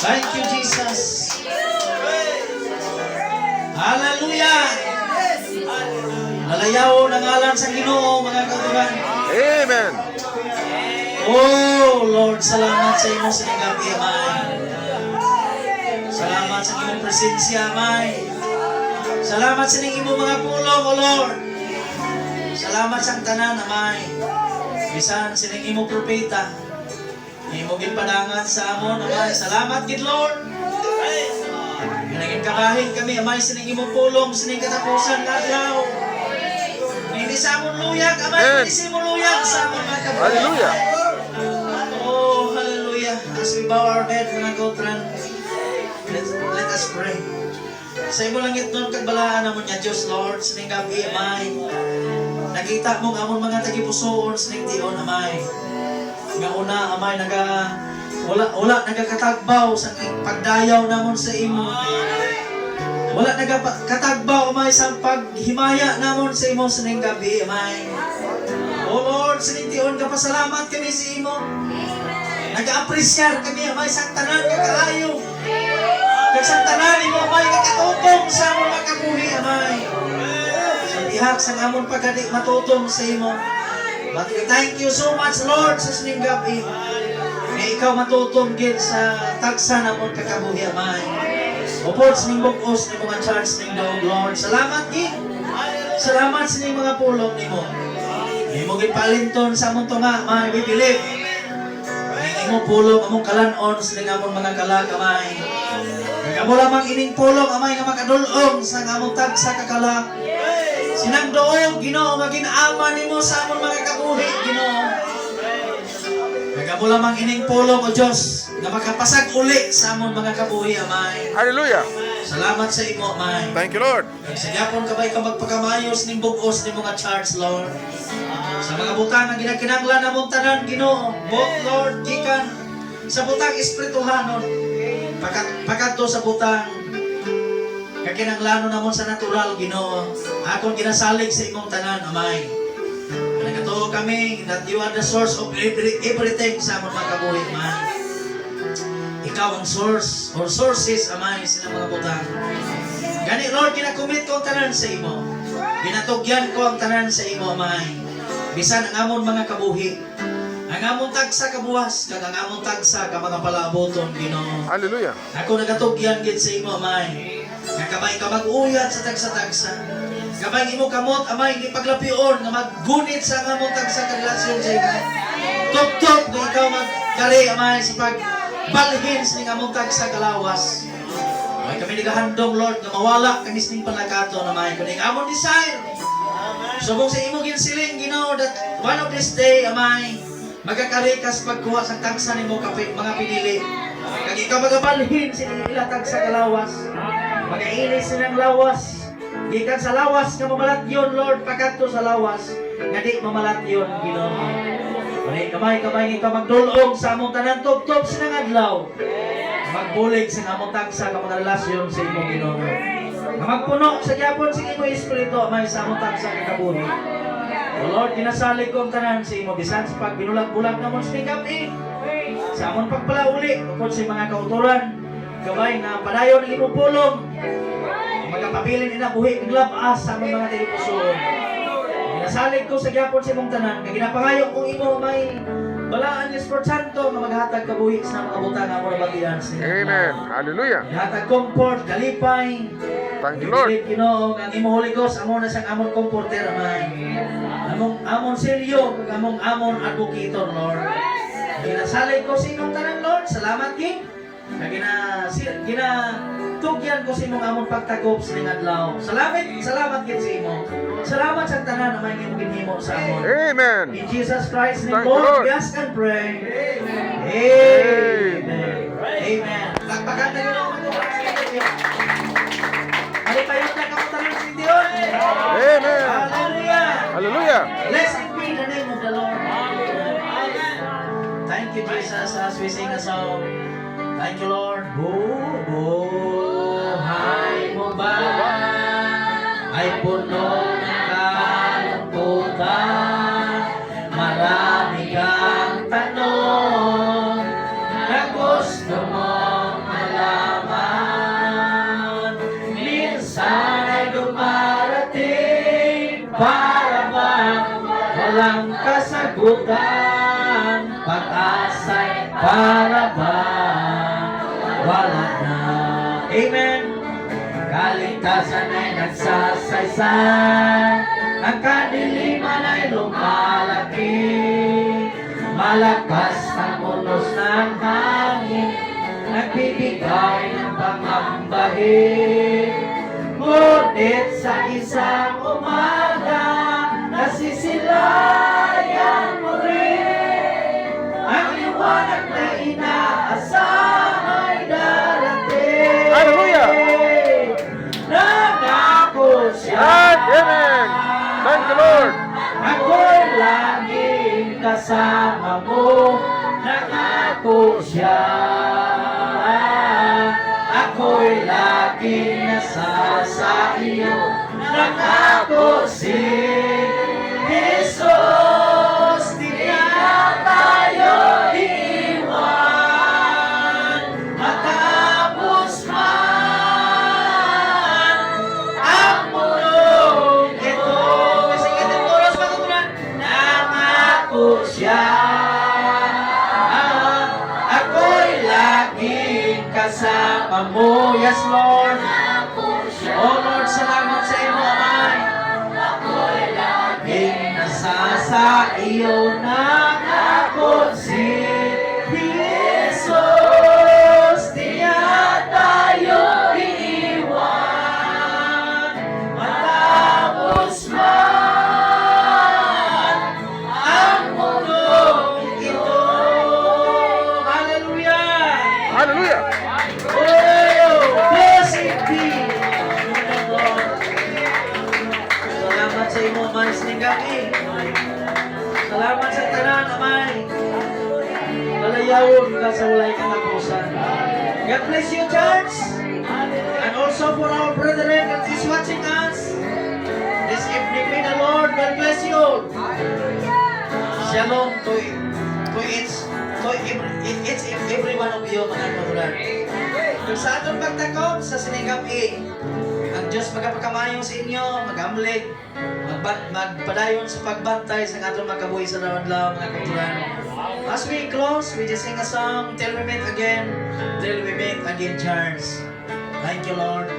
Thank you, Jesus. Hallelujah. Nalayaw ng ngalan sa Ginoo, mga kauturan. Amen. Oh, Lord, salamat sa imo sa gabi, Amay. Salamat sa imong presensya, Amay. Salamat sa imo mga pulong, O Lord. Salamat sa tanan, Amay. Bisan sa imo propeta. Imo ginpadangan sa amon, Amay. Salamat, gid Lord. Naging kabahin kami, Amay, sa imong pulong, sa katapusan nga adlaw. Hindi sa amon luyag, Amay, Amen. hindi sa imong luyag sa amon mga kabahin. Hallelujah. Oh, hallelujah. As we bow our head, mga kautran, let us pray. Sa imo langit nun, kagbalaan namon niya, Diyos, Lord, sa ning gabi, Amay. Nakita mo ang amon mga tagipusoon sa ning tion, Amay. Nga una, Amay, wala nagakatagbaw sa pagdayaw namon sa imo. Wala nagakatagbaw, Amay, sa paghimaya namon sa imo sa ning gabi, Amay. Oh Lord, sa ning tion, kapasalamat kami sa imo. Nag-aapresyar kami, Amay, sa tanan kakaayo. Kag sa tanan imo, Amay, kakatutong sa amon mga kabuhi, Amay. Sa bihag sa amon pagkadi matutong sa imo. But we thank you so much, Lord, sa sining gabi. Nga ikaw matutong gid sa tagsa namon kakabuhi, Amay. Upod sa ning bugos ni mga church ning dog, Lord. Salamat gid. Salamat sa ning mga pulong nimo. Imo gid palinton sa amon tunga, Amay. We believe. Imo pulong among kalanon sa ning amon mga kalag, Amay. Kamo lamang ining pulong, Amay, nga makadulong sa among tagsa kakalag. Sinang doog, Ginoo, nga ginaama nimo sa amon mga kabuhi, Ginoo. Kamo lamang ining pulong, O Diyos, nga makapasag uli sa amon mga kabuhi, Amay. Hallelujah. Salamat sa imo, Amay. Thank you, Lord. Sa gyapon kabay ka magpakamayos ning bugos ni mga church, Lord. Sa mga butang nga ginakinanglan namong tanan, Ginoo, both Lord gikan sa butang espirituhanon, pagkadto sa butang kakinanglano namon sa natural, Ginoo. Akon ginasalig sa imong tanan, Amay. Nagatuo kami that you are the source of everything sa among mga kabuhi, Amay. Ikaw ang source or sources, Amay, sa mga butang. Gani, Lord, ginakomit ko ang tanan sa imo. Ginatugyan ko ang tanan sa imo, Amay. Bisan ang amon mga kabuhi. Ang amon tagsa kabuwas, kag ang amon tagsa ka mga palaboton, Ginoo. Hallelujah. Ako nagatugyan gid sa imo, Amay. Nga kabay ka mag-uyat sa tagsa-tagsa. Kabay imo kamot, Amay, di paglapion nga maggunit sa amon tagsa ka relasyon sa imo. Tok-tok nga ikaw magkari, Amay, sa pagbalhin sa ning amon tagsa kalawas. Ay kami nagahandom, Lord, nga mawala kami sa ning panakato, Amay. Kuning amon desire. Subong sa imo ginsiling, Ginoo, that one of this day, Amay, magkakarikas pagkuha sa tagsa nimo mga pinili. Kag ikaw magabalhin sa ilatag sa kalawas. Magainis silang lawas. Gikan sa lawas nga mamalatyon, Lord, pagkadto sa lawas nga di mamalatyon, Ginoo. Kani kamay ikaw magdulong sa among tanan tugtog sa adlaw. Magbulig sa among tagsa ka mga relasyon sa imong Ginoo. Nga magpuno sa gyapon sa imong espiritu may sa among tagsa ka kabuhi. O Lord, ginasalig ko ang tanan sa imo bisan sa pagbinulag-bulag namon sa gabi. Sa amon pagpalauli tungkol sa mga kauturan, gabay nga padayon ng imong pulong. Magkapabilin ina buhi ng labas sa among mga tinupusoon. Ginasalig ko sa gyapon sa imong tanan, kay ginapangayo kong imo may balaan ni Espiritu Santo nga maghatag kabuhi sa mga butang nga among nabatian sa imo. Amen. Hallelujah. Hatag comfort, kalipay. Thank you, Lord. Ginoo, ang imo Holy Ghost amo na siyang amon comforter, Amay. Amon silyo, amon advocator, Lord. Ginasalig ko sa imong tanan, Lord. Salamat gid. Ginatugyan ko sa imong amon pagtakop sa ning adlaw. Salamat gid sa imo. Salamat sa tanan na may imong ginhimo sa amon. Amen. In Jesus Christ name, Thank you, Lord, Lord. we ask and pray. Amen. Amen. Lakpakan na yun. Ano tayo na kapatalan sa Diyon? Amen. Hallelujah. Hallelujah. Blessed be the name of the Lord. Thank you, Jesus, as we sing a song. Thank you, Lord. Buhay mo ba ay puno ng kalungkutan? Marami kang tanong na gusto mong walang kasagutan, pag-asa'y para ba wala na. Amen. Kaligtasan ay nagsasaysay, ang kadiliman ay lumalaki, malakas ang unos ng hangin, nagbibigay ng panghambahin. Ngunit sa isang umaga, nasisilayan mo rin, ang liwanag na inaasahan ay darating. Hallelujah! Nangako siya. Amen! Thank you, Lord! Ako'y laging kasama mo. Nangako siya. Ako'y laging nasa sa iyo. Nangako si Jesus. Di na tayo iwan. Matapos man ang mundong ito. Kasi itin oras matutunan. Nangako siya. Ako'y laging kasama mo. Yes, Lord. Oh, Lord, salamat sa iyo, Amay. Ako'y laging nasasa iyo. Nangako si Jesus. Di na tayo iiwan. Matapos man ang mundong ito. Hallelujah! Hallelujah! Oh, blessed be the Lord. Salamat sa imo, Amay Siningami. Salamat sa tanan, Amay. Malayawon ka sa walay katapusan. God bless you, church. And also for our brethren that is watching us this evening. May the Lord God bless you. Shalom to every one of you, mga kauturan. Kung sa atong pagtakop sa Siningam A, ang Diyos magpagkamayon sa inyo, mag-amlig, magpadayon sa pagbantay sa atong magabuhi sa lawan-lawan, mga kauturan. As we close, we just sing a song, Till we meet again, church. Thank you, Lord.